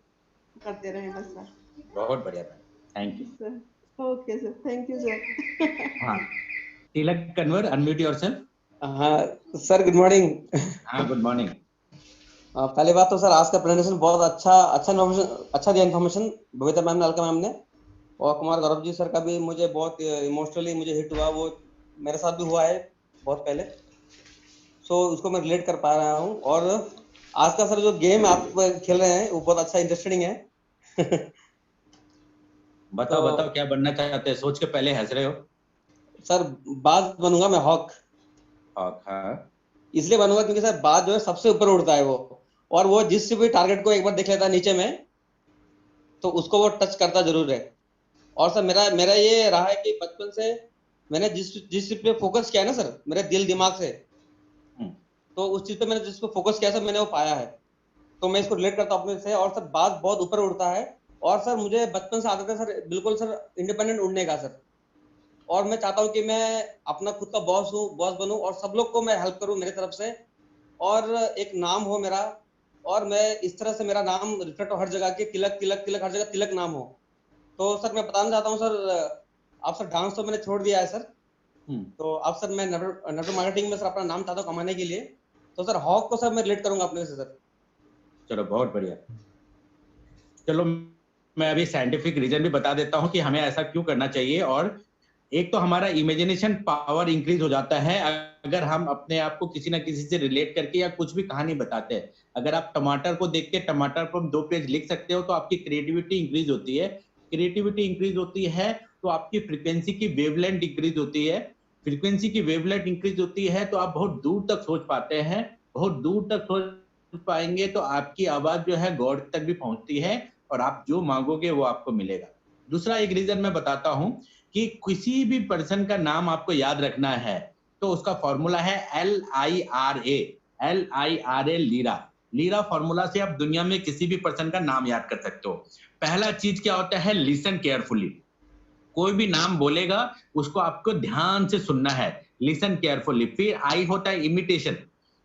करते रहे बस सर। बहुत बढ़िया ma'am, thank you sir. Okay sir, thank you sir. हाँ, तिलक कन्वर, अनम्यूट योरसेल्फ। हाँ सर, गुड मॉर्निंग। हाँ गुड मॉर्निंग। पहली बात तो सर, आज का प्रेजेंटेशन बहुत अच्छा दिया इन्फॉर्मेशन, बबीता मैम ने, अलका मैम ने, और कुमार गौरव जी सर का भी मुझे बहुत इमोशनली मुझे हिट हुआ, वो मेरे साथ भी हुआ है बहुत पहले, सो उसको मैं रिलेट कर पा रहा हूँ। और आज का सर जो गेम आप खेल रहे हैं वो बहुत अच्छा इंटरेस्टिंग है। बताओ क्या बनना चाहते हैं? सोच के पहले हंस रहे हो। सर बाज बनूंगा मैं, हॉक। हाँ। इसलिए बनूंगा क्योंकि सर बाज जो है सबसे ऊपर उड़ता है वो, और वो जिस भी टारगेट को एक बार देख लेता है नीचे में तो उसको वो टच करता जरूर है। और सर मेरा ये रहा है कि बचपन से मैंने जिस चीज पे फोकस किया है ना सर, मेरे दिल दिमाग से, तो उस चीज पे मैंने जिस पे फोकस किया सर, मैंने वो पाया है। तो मैं इसको रिलेट करता हूँ अपने से। और सर बाज बहुत ऊपर उड़ता है, और सर मुझे बचपन से आदत है सर, बिल्कुल सर इंडिपेंडेंट उड़ने का सर। और मैं चाहता हूँ कि मैं अपना खुद का बॉस बनूं, और सब लोग को मैं हेल्प करूं मेरी तरफ से, और एक नाम हो मेरा, और मैं इस तरह से मेरा नाम रिफ्लेक्ट हो हर जगह के, तिलक तिलक तिलक, हर जगह तिलक नाम हो। तो सर मैं बताना चाहता हूँ सर, आप सर डांस तो मैंने छोड़ दिया है सर, तो अब सर मैं नेटवर्क मार्केटिंग में सर अपना नाम चाहता हूँ कमाने के लिए। तो सर हॉक को सर मैं रिलेट करूंगा अपने से सर। चलो बहुत बढ़िया। चलो मैं अभी साइंटिफिक रीजन भी बता देता हूँ कि हमें ऐसा क्यों करना चाहिए। और एक तो हमारा इमेजिनेशन पावर इंक्रीज हो जाता है अगर हम अपने आप को किसी ना किसी से रिलेट करके या कुछ भी कहानी बताते हैं। अगर आप टमाटर को देख के टमाटर पर 2 पेज लिख सकते हो तो आपकी क्रिएटिविटी इंक्रीज होती है। क्रिएटिविटी इंक्रीज होती है तो आपकी फ्रीक्वेंसी की वेवलेंथ इंक्रीज होती है। फ्रीक्वेंसी की वेवलेंथ इंक्रीज होती है तो आप बहुत दूर तक सोच पाते हैं। बहुत दूर तक सोच पाएंगे तो आपकी आवाज जो है गॉड तक भी पहुंचती है और आप जो मांगोगे वो आपको मिलेगा। दूसरा एक रीजन मैं बताता हूं कि किसी भी पर्सन का नाम आपको याद रखना है तो उसका फॉर्मूला है LIRA, लीरा फॉर्मूला से आप दुनिया में किसी भी पर्सन का नाम याद कर सकते हो। पहला चीज क्या होता है? Listen carefully. कोई भी नाम बोलेगा उसको आपको ध्यान से सुनना है, लिसन केयरफुली। फिर आई होता है इमिटेशन।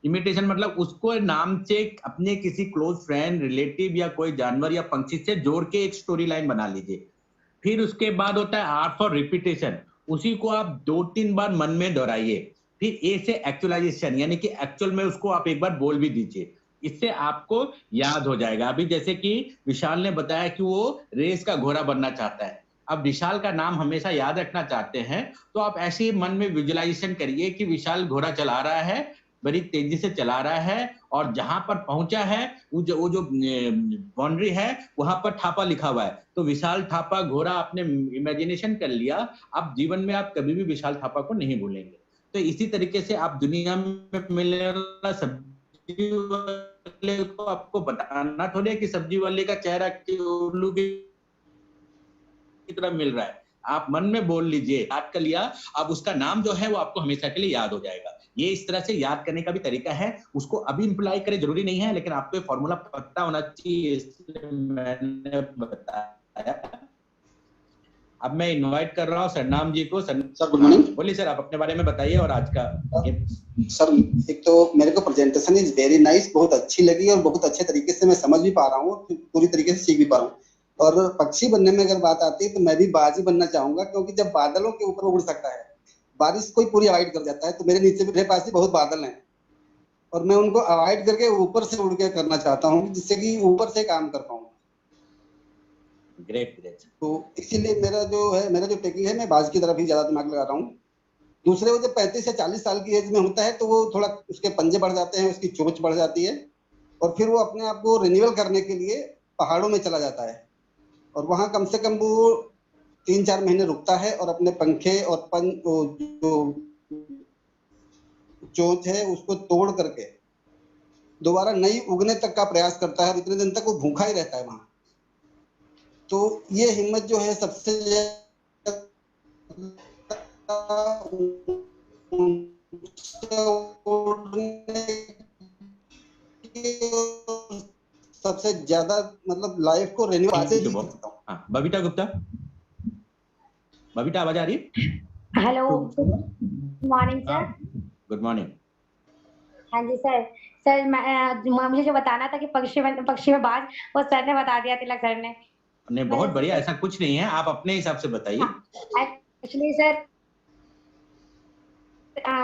इमिटेशन मतलब उसको नाम से अपने किसी क्लोज फ्रेंड, रिलेटिव या कोई जानवर या पंछी से जोड़ के एक स्टोरी लाइन बना लीजिए। फिर उसके बाद होता है आर फॉर रिपीटेशन, उसी को आप 2-3 बार मन में दोहराइए। फिर ए से एक्चुअलाइजेशन, यानी कि एक्चुअल में उसको आप एक बार बोल भी दीजिए, इससे आपको याद हो जाएगा। अभी जैसे कि विशाल ने बताया कि वो रेस का घोड़ा बनना चाहता है। अब विशाल का नाम हमेशा याद रखना चाहते हैं तो आप ऐसे ही मन में विजुअलाइजेशन करिए कि विशाल घोड़ा चला रहा है, बड़ी तेजी से चला रहा है, और जहां पर पहुंचा है वो जो बाउंड्री है वहां पर थापा लिखा हुआ है। तो विशाल थापा घोड़ा आपने इमेजिनेशन कर लिया। अब जीवन में आप कभी भी विशाल थापा को नहीं भूलेंगे। तो इसी तरीके से आप दुनिया में मिलने वाला सब्जी वाले को आपको बताना थोड़ी है कि सब्जी वाले का चेहरा उल्लू की की तरह मिल रहा है। आप मन में बोल लीजिए, याद कर लिया, अब उसका नाम जो है वो आपको हमेशा के लिए याद हो जाएगा। ये इस तरह से याद करने का भी तरीका है, उसको अभी इम्प्लाई करे जरूरी नहीं है, लेकिन आपको ये फॉर्मूला पता होना चाहिए, इसलिए मैंने बताया। अब मैं इनवाइट कर रहा हूँ सरनाम जी को। Sir good morning. बोलिए सर, आप अपने बारे में बताइए और आज का। सर एक तो मेरे को प्रेजेंटेशन इज वेरी नाइस, बहुत अच्छी लगी और बहुत अच्छे तरीके से मैं समझ भी पा रहा हूँ, पूरी तरीके से सीख भी पा रहा हूँ। और पक्षी बनने में अगर बात आती है तो मैं भी बाज ही बनना चाहूंगा, क्योंकि जब बादलों के ऊपर उड़ सकता है, बारिश कोई पूरी अवॉइड कर जाता है, तो मेरे नीचे मेरे पास भी बहुत बादल हैं और मैं उनको अवॉइड करके ऊपर से उड़ के करना चाहता हूँ, जिससे कि ऊपर से काम कर पाऊँ। Great great. तो इसीलिए मेरा जो टेकिंग है, मैं बाज की तरफ ही ज्यादा दिमाग लगा रहा हूँ। दूसरे वो जब 35 या 40 साल की एज में होता है तो वो थोड़ा उसके पंजे बढ़ जाते हैं, उसकी चोंच बढ़ जाती है और फिर वो अपने आप को रिन्यूअल करने के लिए पहाड़ों में चला जाता है और वहाँ कम से कम वो 3-4 महीने रुकता है और अपने पंखे और जो चोंच है उसको तोड़ करके दोबारा नई उगने तक का प्रयास करता है और इतने दिन तक वो भूखा ही रहता है वहाँ। तो ये हिम्मत जो है सबसे ज्यादा मतलब लाइफ को रिन्यू आते ही करता हूँ। हाँ, बबीता गुप्ता, बबीता आवाज आ रही है? Hello, good morning sir. Good morning. हाँ जी सर। सर मुझे जो बताना था कि पक्षी में बाज, वो सर ने बता दिया, तिलक सर ने। नहीं, बहुत बढ़िया, ऐसा कुछ नहीं है, आप अपने हिसाब से बताइए। एक्चुअली सर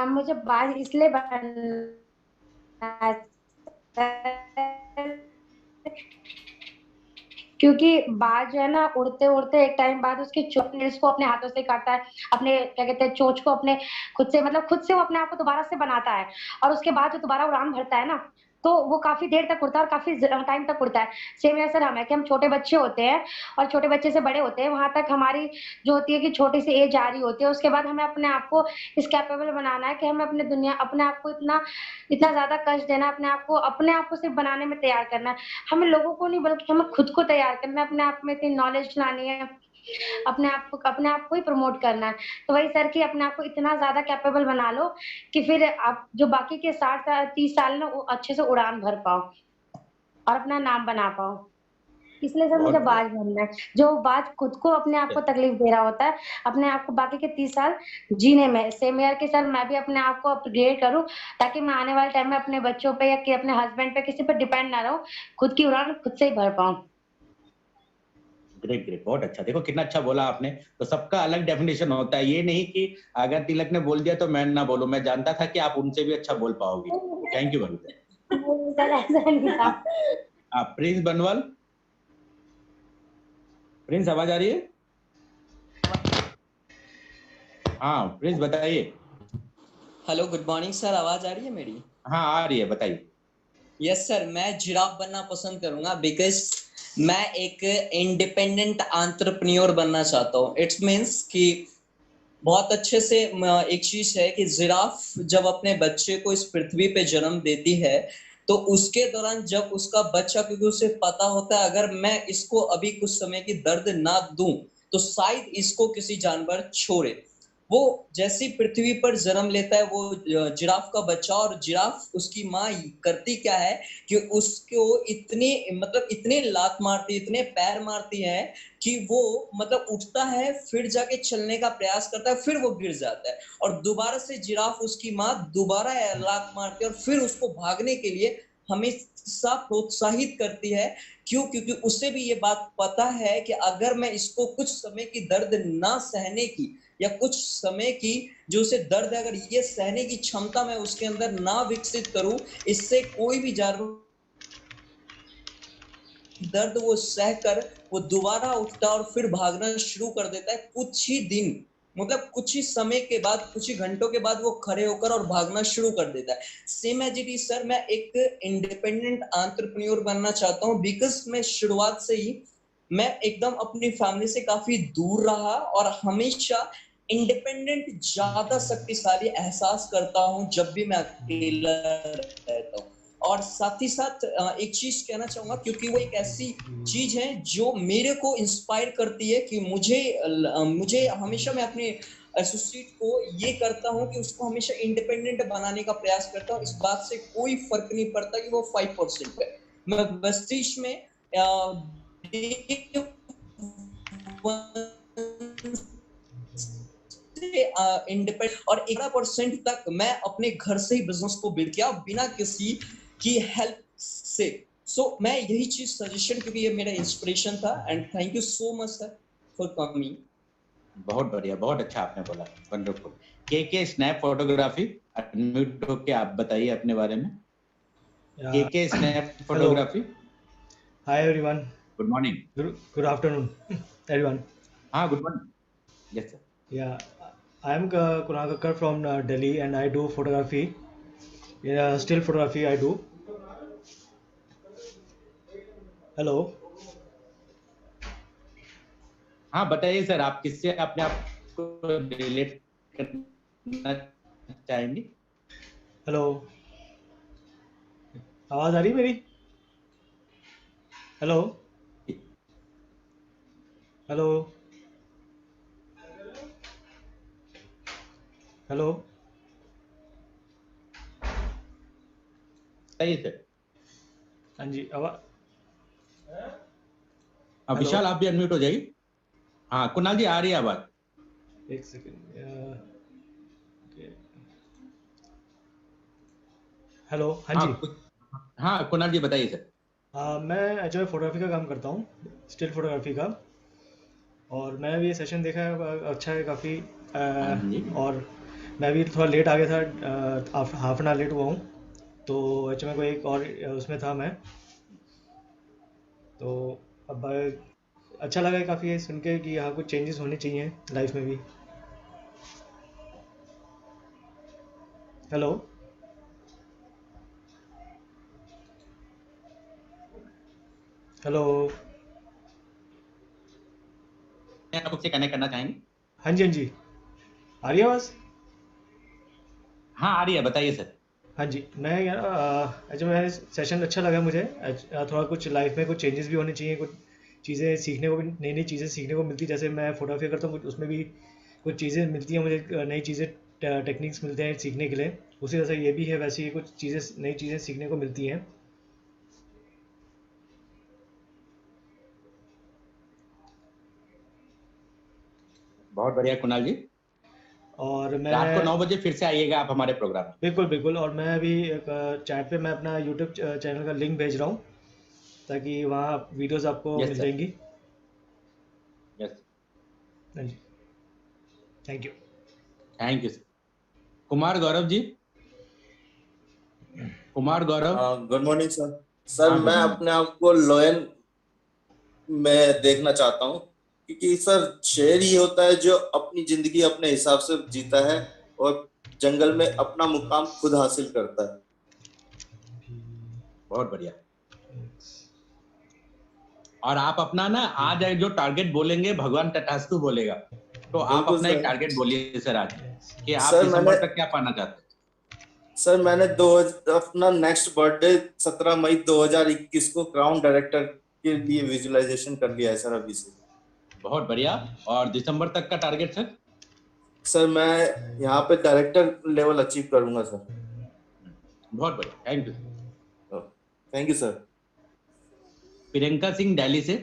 मुझे बाज इसलिए बनना क्योंकि बाज जो है ना, उड़ते उड़ते एक टाइम बाद उसके नेल्स को अपने हाथों से काटता है, अपने क्या कहते हैं चोंच को अपने खुद से वो अपने आप को दोबारा से बनाता है और उसके बाद जो दोबारा उड़ान भरता है ना, तो वो काफी देर तक उड़ता है और काफी टाइम तक उड़ता है। सेम ऐसा हम है कि हम छोटे बच्चे होते हैं और छोटे बच्चे से बड़े होते हैं, वहां तक हमारी जो होती है कि छोटी सी एज आ रही होती है, उसके बाद हमें अपने आप को इस कैपेबल बनाना है कि हमें अपने आप को इतना ज्यादा कष्ट देना, अपने आप को सिर्फ बनाने में तैयार करना है। हमें लोगों को नहीं बल्कि हमें खुद को तैयार करना है, अपने आप में इतनी नॉलेज लानी है, अपने आप को ही प्रमोट करना है। तो वही सर कि अपने आप को इतना ज्यादा कैपेबल बना लो कि फिर आप जो बाकी के 60-30 साल ना, वो अच्छे से उड़ान भर पाओ और अपना नाम बना पाओ। इसलिए सर मुझे बाज बनना है, जो बाज खुद को अपने आप को तकलीफ दे रहा होता है, अपने आप को बाकी के 30 साल जीने में। सेम ईयर के सर मैं भी अपने आप को अपग्रेड करूं, ताकि मैं आने वाले टाइम में अपने बच्चों पे या कि अपने हस्बैंड पे किसी पे डिपेंड ना रहूं, खुद की उड़ान खुद से ही भर पाऊं। ग्रेट ग्रेट, बहुत अच्छा। देखो कितना अच्छा बोला आपने। तो सबका अलग डेफिनेशन होता है, ये नहीं कि अगर तिलक ने बोल दिया तो मैं ना बोलूं। मैं जानता था कि आप उनसे भी अच्छा बोल पाओगी। Thank you Babita. प्रिंस बनवाल, प्रिंस आवाज आ रही है? हाँ प्रिंस बताइए। हेलो, गुड मॉर्निंग सर, आवाज आ रही है मेरी? हाँ आ रही है, बताइए। यस सर, मैं जिराफ बनना पसंद करूंगा बिकॉज मैं एक इंडिपेंडेंट एंटरप्रेन्योर बनना चाहता हूँ। इट्स मीन्स कि बहुत अच्छे से एक चीज है कि जिराफ जब अपने बच्चे को इस पृथ्वी पे जन्म देती है तो उसके दौरान जब उसका बच्चा, क्योंकि उसे पता होता है अगर मैं इसको अभी कुछ समय की दर्द ना दूं तो शायद इसको किसी जानवर छोड़े। वो जैसी पृथ्वी पर जन्म लेता है वो जिराफ का बच्चा, और जिराफ उसकी माँ करती क्या है कि उसको इतने लात मारती, इतने पैर मारती है कि वो उठता है, फिर जाके चलने का प्रयास करता है, फिर वो गिर जाता है और दोबारा से जिराफ उसकी माँ दोबारा लात मारती है और फिर उसको भागने के लिए हमेशा प्रोत्साहित करती है। क्यों? क्योंकि उसे भी ये बात पता है कि अगर मैं इसको कुछ समय की दर्द ना सहने की या कुछ समय की जो उसे दर्द है, अगर ये सहने की क्षमता मैं उसके अंदर ना विकसित करूं, इससे कोई भी जानवर दर्द वो सहकर वो दोबारा उठता और फिर भागना शुरू कर देता है। कुछ ही दिन कुछ ही समय के बाद, कुछ ही घंटों के बाद वो खड़े होकर और भागना शुरू कर देता है। Same as it is sir, मैं एक इंडिपेंडेंट एंटरप्रेन्योर बनना चाहता हूँ बिकॉज मैं शुरुआत से ही मैं एकदम अपनी फैमिली से काफी दूर रहा और हमेशा इंडिपेंडेंट ज्यादा शक्तिशाली एहसास करता हूँ जब भी मैं अकेला रहता हूँ। और साथ ही साथ एक चीज कहना चाहूंगा, क्योंकि वो एक ऐसी चीज है जो मेरे को इंस्पायर करती है कि मुझे हमेशा मैं अपने एसोसिएट को ये करता हूँ कि उसको हमेशा इंडिपेंडेंट बनाने का प्रयास करता हूँ। इस बात से कोई फर्क नहीं पड़ता कि वो 5% है। मैं बस्तीश में इंडिपेंडेंट और 11% तक मैं अपने घर से ही बिजनेस को बिल्ड किया बिना किसी की हेल्प से। सो मैं यही चीज सजेशन, क्योंकि ये मेरा इंस्पिरेशन था। And thank you so much sir for coming. बहुत बढ़िया, बहुत अच्छा आपने बोला, वंडरफुल। के स्नैप फोटोग्राफी, अनम्यूट होके आप बताइए अपने बारे में। के snap photography. Hi everyone. Good morning. Good afternoon, everyone. Good morning. Yes, sir. Yeah, I am Kunal Kakkar from Delhi, and I do photography. Yeah, still photography I do. Hello. हाँ बताइए sir, आप किससे अपने आप को relate करना चाहेंगे? Hello, आवाज आ रही है मेरी? हेलो हेलो हेलो, बताइए सर। हाँ जी, आवाज। विशाल आप भी अनम्यूट हो जाइए। हाँ कुणाल जी आ रही है आवाज। एक सेकंड। हेलो, हाँ जी। हाँ कुणाल जी बताइए सर। मैं जो है फोटोग्राफी का काम करता हूँ, स्टिल फोटोग्राफी का। और मैं भी ये सेशन देखा है, अच्छा है काफ़ी। और मैं भी थोड़ा लेट आ गया था, हाफ एन आवर लेट हुआ हूँ। तो एक्चुअली में कोई एक और उसमें था मैं, तो अब अच्छा लगा काफ़ी ये सुन के कि यहाँ कुछ चेंजेस होने चाहिए लाइफ में भी। हेलो हेलो, आपसे कनेक्ट करना चाहेंगे? हाँ जी हाँ जी, आ रही है आवाज़? हाँ आ रही है, बताइए सर। हाँ जी, मैं अच्छा, मैं सेशन अच्छा लगा मुझे। थोड़ा कुछ लाइफ में कुछ चेंजेस भी होने चाहिए, कुछ चीज़ें सीखने को भी, नई नई चीज़ें सीखने को मिलती। जैसे मैं फोटोग्राफी करता हूँ, उसमें भी कुछ चीज़ें मिलती हैं मुझे, नई चीज़ें, टेक्निक्स मिलते हैं सीखने के लिए। उसी तरह से ये भी है, वैसे ही कुछ चीज़ें, नई चीज़ें सीखने को मिलती हैं। बहुत बढ़िया कुणाल जी। और मैं रात को 9 बजे फिर से आइएगा आप हमारे प्रोग्राम में। बिल्कुल बिल्कुल। और मैं अभी चैट पे मैं अपना यूट्यूब चैनल का लिंक भेज रहा हूँ, ताकि वहाँ वीडियोस आपको मिल जाएंगी। यस। हाँ जी, thank you. Thank you sir. Kumar Gaurav ji. Kumar Gaurav. Good morning sir. Sir मैं अपने आप को लॉयल में देखना चाहता हूँ, क्योंकि सर शेर ही होता है जो अपनी जिंदगी अपने हिसाब से जीता है और जंगल में अपना मुकाम खुद हासिल करता है। बहुत बढ़िया। और आप अपना ना आज जो टारगेट बोलेंगे, भगवान तथास्तु बोलेगा। तो आप अपना एक टारगेट बोलिए सर आज, कि आप दिसंबर तक क्या पाना चाहते हैं? सर मैंने अपना नेक्स्ट बर्थडे 17 मई 2021 को क्राउन डायरेक्टर के लिए विजुअलाइजेशन कर लिया है सर अभी से। बहुत बढ़िया। और दिसंबर तक का टारगेट सर? सर मैं यहाँ पे डायरेक्टर लेवल अचीव करूंगा सर। बहुत बढ़िया, thank you. Thank you sir. Priyanka Singh Delhi से।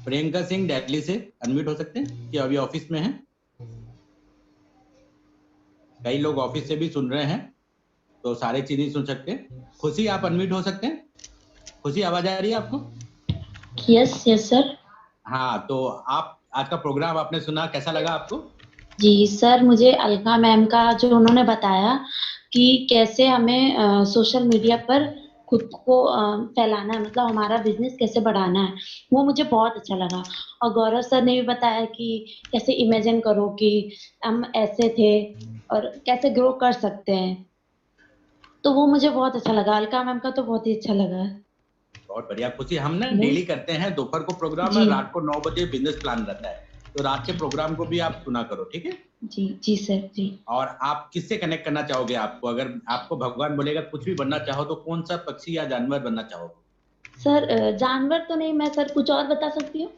प्रियंका सिंह दिल्ली से अनम्यूट हो सकते हैं कि अभी ऑफिस में हैं? कई लोग ऑफिस से भी सुन रहे हैं, तो सारे चीज नहीं सुन सकते। खुशी आप अनम्यूट हो सकते हैं? खुशी आवाज आ रही है आपको? Yes yes sir. हाँ, तो आप आज का प्रोग्राम आपने सुना, कैसा लगा आपको? जी सर, मुझे अलका मैम का जो उन्होंने बताया कि कैसे हमें सोशल मीडिया पर खुद को फैलाना है, मतलब हमारा बिजनेस कैसे बढ़ाना है, वो मुझे बहुत अच्छा लगा। और गौरव सर ने भी बताया कि कैसे इमेजिन करो कि हम ऐसे थे और कैसे ग्रो कर सकते हैं, तो वो मुझे बहुत अच्छा लगा। अलका मैम का तो बहुत ही अच्छा लगा। बहुत बढ़िया खुशी। हम ना डेली करते हैं, दोपहर को प्रोग्राम है, रात को 9 बजे बिजनेस प्लान रहता है। तो रात के प्रोग्राम को भी आप सुना करो, ठीक है? जी जी सर जी। और आप किससे कनेक्ट करना चाहोगे? आपको अगर आपको भगवान बोलेगा कुछ भी बनना चाहो तो कौन सा पक्षी या जानवर बनना चाहोगे? सर जानवर तो नहीं, मैं सर कुछ और बता सकती हूँ।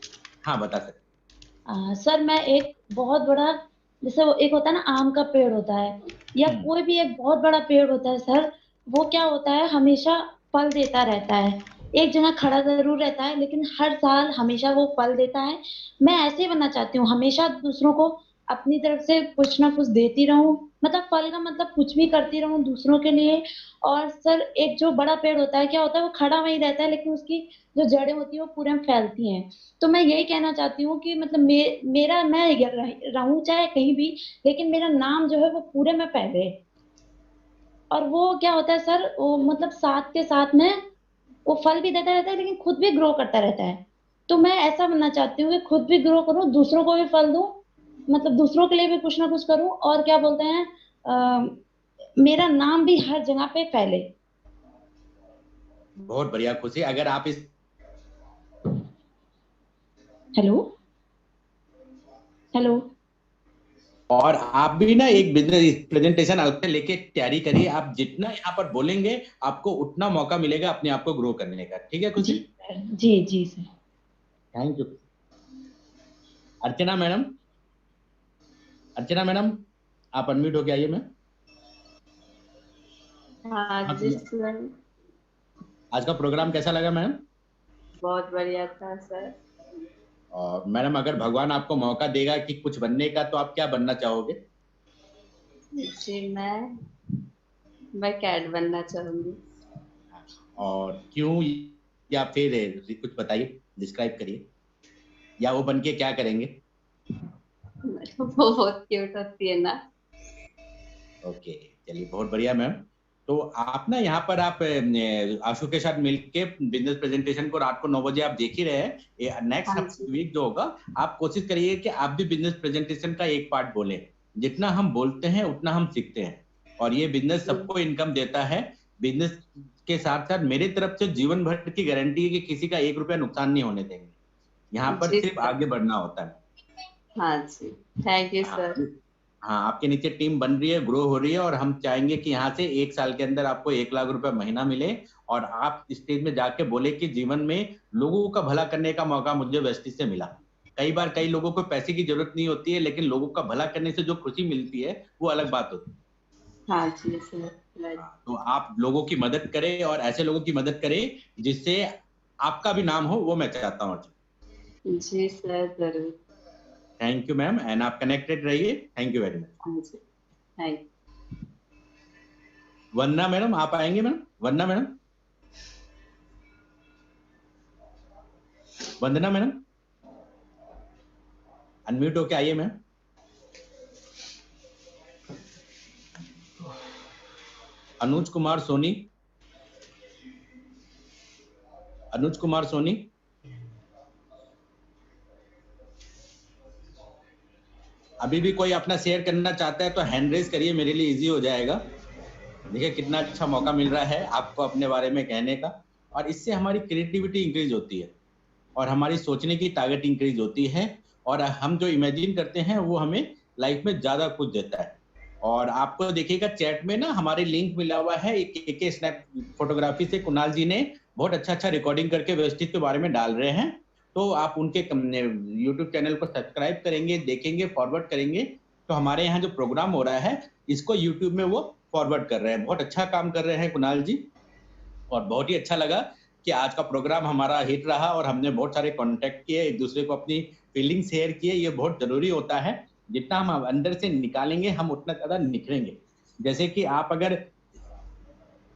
हाँ, बता सकते। सर मैं एक बहुत बड़ा, जैसे वो एक होता है ना आम का पेड़ होता है, या कोई भी एक बहुत बड़ा पेड़ होता है सर, वो क्या होता है हमेशा फल देता रहता है, एक जगह खड़ा जरूर रहता है लेकिन हर साल हमेशा वो फल देता है। मैं ऐसे ही बनना चाहती हूँ, हमेशा दूसरों को अपनी तरफ से कुछ ना कुछ देती रहूं, मतलब फल का मतलब कुछ भी करती रहूं दूसरों के लिए। और सर एक जो बड़ा पेड़ होता है, क्या होता है वो खड़ा वहीं रहता है लेकिन उसकी जो जड़ें होती हैं वो पूरे में फैलती हैं। तो मैं यही कहना चाहती हूँ कि मतलब मेरा मैं रहूं चाहे कहीं भी, लेकिन मेरा नाम जो है वो पूरे में फैले। और वो क्या होता है सर, वो मतलब साथ के साथ में वो फल भी देता रहता है लेकिन खुद भी ग्रो करता रहता है। तो मैं ऐसा बनना चाहती हूँ कि खुद भी ग्रो करूँ, दूसरों को भी फल दूं, मतलब दूसरों के लिए भी कुछ ना कुछ करूं, और क्या बोलते हैं मेरा नाम भी हर जगह पे फैले। बहुत बढ़िया खुशी। अगर आप इस हेलो हेलो और आप भी ना एक बिजनेस प्रेजेंटेशन लेके तैयारी करिए। आप जितना यहाँ पर बोलेंगे आपको उतना मौका मिलेगा अपने आप को ग्रो करने का, ठीक है खुशी? जी जी sir. Thank you. Archana madam, Archana madam आप अनम्यूट हो के आइए मैम। हाँ जी सर। आज का प्रोग्राम कैसा लगा मैडम? बहुत बढ़िया था सर। और मैडम अगर भगवान आपको मौका देगा कि कुछ बनने का तो आप क्या बनना चाहोगे? जी मैं कैट बनना चाहूंगी। और क्यों, या फिर कुछ बताइए, डिस्क्राइब करिए, या वो बन के क्या करेंगे? वो बहुत क्यूट होती है ना। ओके, चलिए बहुत बढ़िया मैम। तो आप ना यहाँ पर आप आशु के साथ मिलके बिजनेस प्रेजेंटेशन को रात को 9 बजे आप देख ही रहे हैं। नेक्स्ट वीक जो होगा आप कोशिश करिए कि आप भी बिजनेस प्रेजेंटेशन का एक पार्ट बोलें। जितना हम बोलते हैं उतना हम सीखते हैं, और ये बिजनेस सबको इनकम देता है। बिजनेस के साथ साथ मेरी तरफ से जीवन भर की गारंटी है कि किसी का 1 रुपया नुकसान नहीं होने देंगे। यहाँ पर सिर्फ आगे बढ़ना होता है। हाँ जी, थैंक यू सर। हाँ, आपके नीचे टीम बन रही है, ग्रो हो रही है, और हम चाहेंगे कि यहाँ से 1 साल के अंदर आपको 1 लाख रुपए महीना मिले, और आप स्टेज में जाके बोले कि जीवन में लोगों का भला करने का मौका मुझे वेस्टिज से मिला। कई बार कई लोगों को पैसे की जरूरत नहीं होती है, लेकिन लोगों का भला करने से जो खुशी मिलती है वो अलग बात होती है। हाँ जी सर। तो आप लोगों की मदद करें, और ऐसे लोगों की मदद करें जिससे आपका भी नाम हो, वो मैं चाहता हूँ। जी सर जरूर। थैंक यू मैम, एंड आप कनेक्टेड रहिए। Thank you very much. Thank. Vandana madam आप आएंगे मैम? वंदना मैडम, वंदना मैडम अनम्यूट होके आइए मैम। अनुज कुमार सोनी, अनुज कुमार सोनी, अभी भी कोई अपना शेयर करना चाहता है तो हैंड रेज करिए, मेरे लिए इजी हो जाएगा। देखिए कितना अच्छा मौका मिल रहा है आपको अपने बारे में कहने का, और इससे हमारी क्रिएटिविटी इंक्रीज होती है और हमारी सोचने की ताकत इंक्रीज होती है, और हम जो इमेजिन करते हैं वो हमें लाइफ में ज्यादा कुछ देता है। और आपको देखिएगा चैट में ना हमारे लिंक मिला हुआ है, एक स्नैप फोटोग्राफी से कुणाल जी ने बहुत अच्छा रिकॉर्डिंग करके वेस्टिज के बारे में डाल रहे हैं। तो आप उनके यूट्यूब चैनल को सब्सक्राइब करेंगे, देखेंगे, फॉरवर्ड करेंगे, तो हमारे यहाँ जो प्रोग्राम हो रहा है इसको यूट्यूब में वो फॉरवर्ड कर रहे हैं। बहुत अच्छा काम कर रहे हैं कुणाल जी, और बहुत ही अच्छा लगा कि आज का प्रोग्राम हमारा हिट रहा, और हमने बहुत सारे कॉन्टेक्ट किए, एक दूसरे को अपनी फीलिंग शेयर किए। ये बहुत जरूरी होता है, जितना हम अंदर से निकालेंगे हम उतना ज्यादा निखरेंगे। जैसे कि आप अगर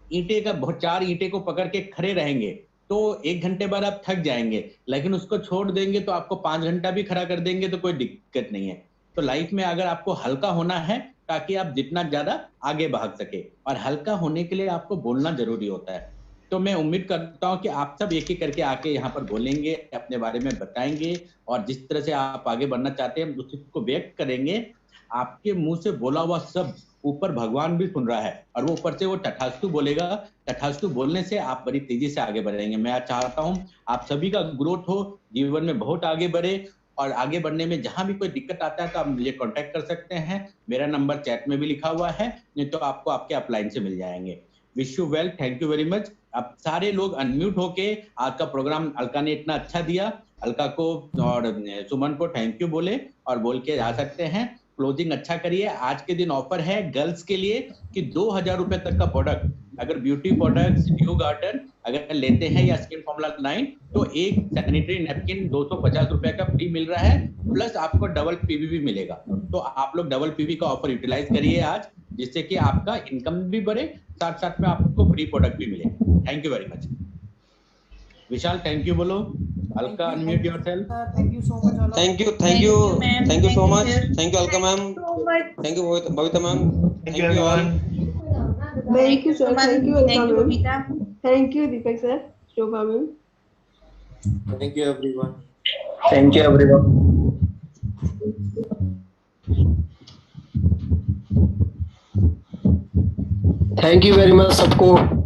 ईंटे का 4 ईंटे को पकड़ के खड़े रहेंगे तो 1 घंटे बाद आप थक जाएंगे, लेकिन उसको छोड़ देंगे तो आपको 5 घंटा भी खड़ा कर देंगे तो कोई दिक्कत नहीं है। तो लाइफ में अगर आपको हल्का होना है ताकि आप जितना ज्यादा आगे भाग सके, और हल्का होने के लिए आपको बोलना जरूरी होता है। तो मैं उम्मीद करता हूँ कि आप सब एक एक करके आके यहाँ पर बोलेंगे, अपने बारे में बताएंगे, और जिस तरह से आप आगे बढ़ना चाहते हैं उसको व्यक्त करेंगे। आपके मुंह से बोला हुआ सब ऊपर भगवान भी सुन रहा है, और वो ऊपर से वो तथास्तु बोलेगा। तथास्तु बोलने से आप बड़ी तेजी से आगे बढ़ेंगे। मैं चाहता हूँ आप सभी का ग्रोथ हो, जीवन में बहुत आगे बढ़े, और आगे बढ़ने में जहां भी कोई दिक्कत आता है तो आप मुझे कांटेक्ट कर सकते हैं। मेरा नंबर चैट में भी लिखा हुआ है, नहीं तो आपको आपके अपलाइन से मिल जाएंगे। Wish you well, thank you very much. अब सारे लोग अनम्यूट होके, आज का प्रोग्राम अलका ने इतना अच्छा दिया, अलका को और सुमन को थैंक यू बोले और बोल के जा सकते हैं। क्लोजिंग अच्छा करिए। आज के दिन ऑफर है गर्ल्स के लिए कि 2000 रुपए तक का प्रोडक्ट अगर ब्यूटी प्रोडक्ट्स न्यू गार्डन अगर लेते हैं या स्किन फॉर्मूला 9 तो एक सैनिटरी नैपकिन 250 रुपए का फ्री मिल रहा है, प्लस आपको डबल पीवी भी मिलेगा। तो आप लोग डबल पीवी का ऑफर यूटिलाइज करिए आज, जिससे कि आपका इनकम भी बढ़े, साथ साथ में आपको फ्री प्रोडक्ट भी मिले। Thank you very much. Vishal thank you बोलो। Alka unmute yourself. Thank you so much. Thank you so much. Thank you Alka ma'am, thank you Babita ma'am, thank you all. Thank you sir, thank you Alka ma'am, thank you Deepak sir, Shobha ma'am, thank you everyone. Thank you everyone. Thank you very much सबको।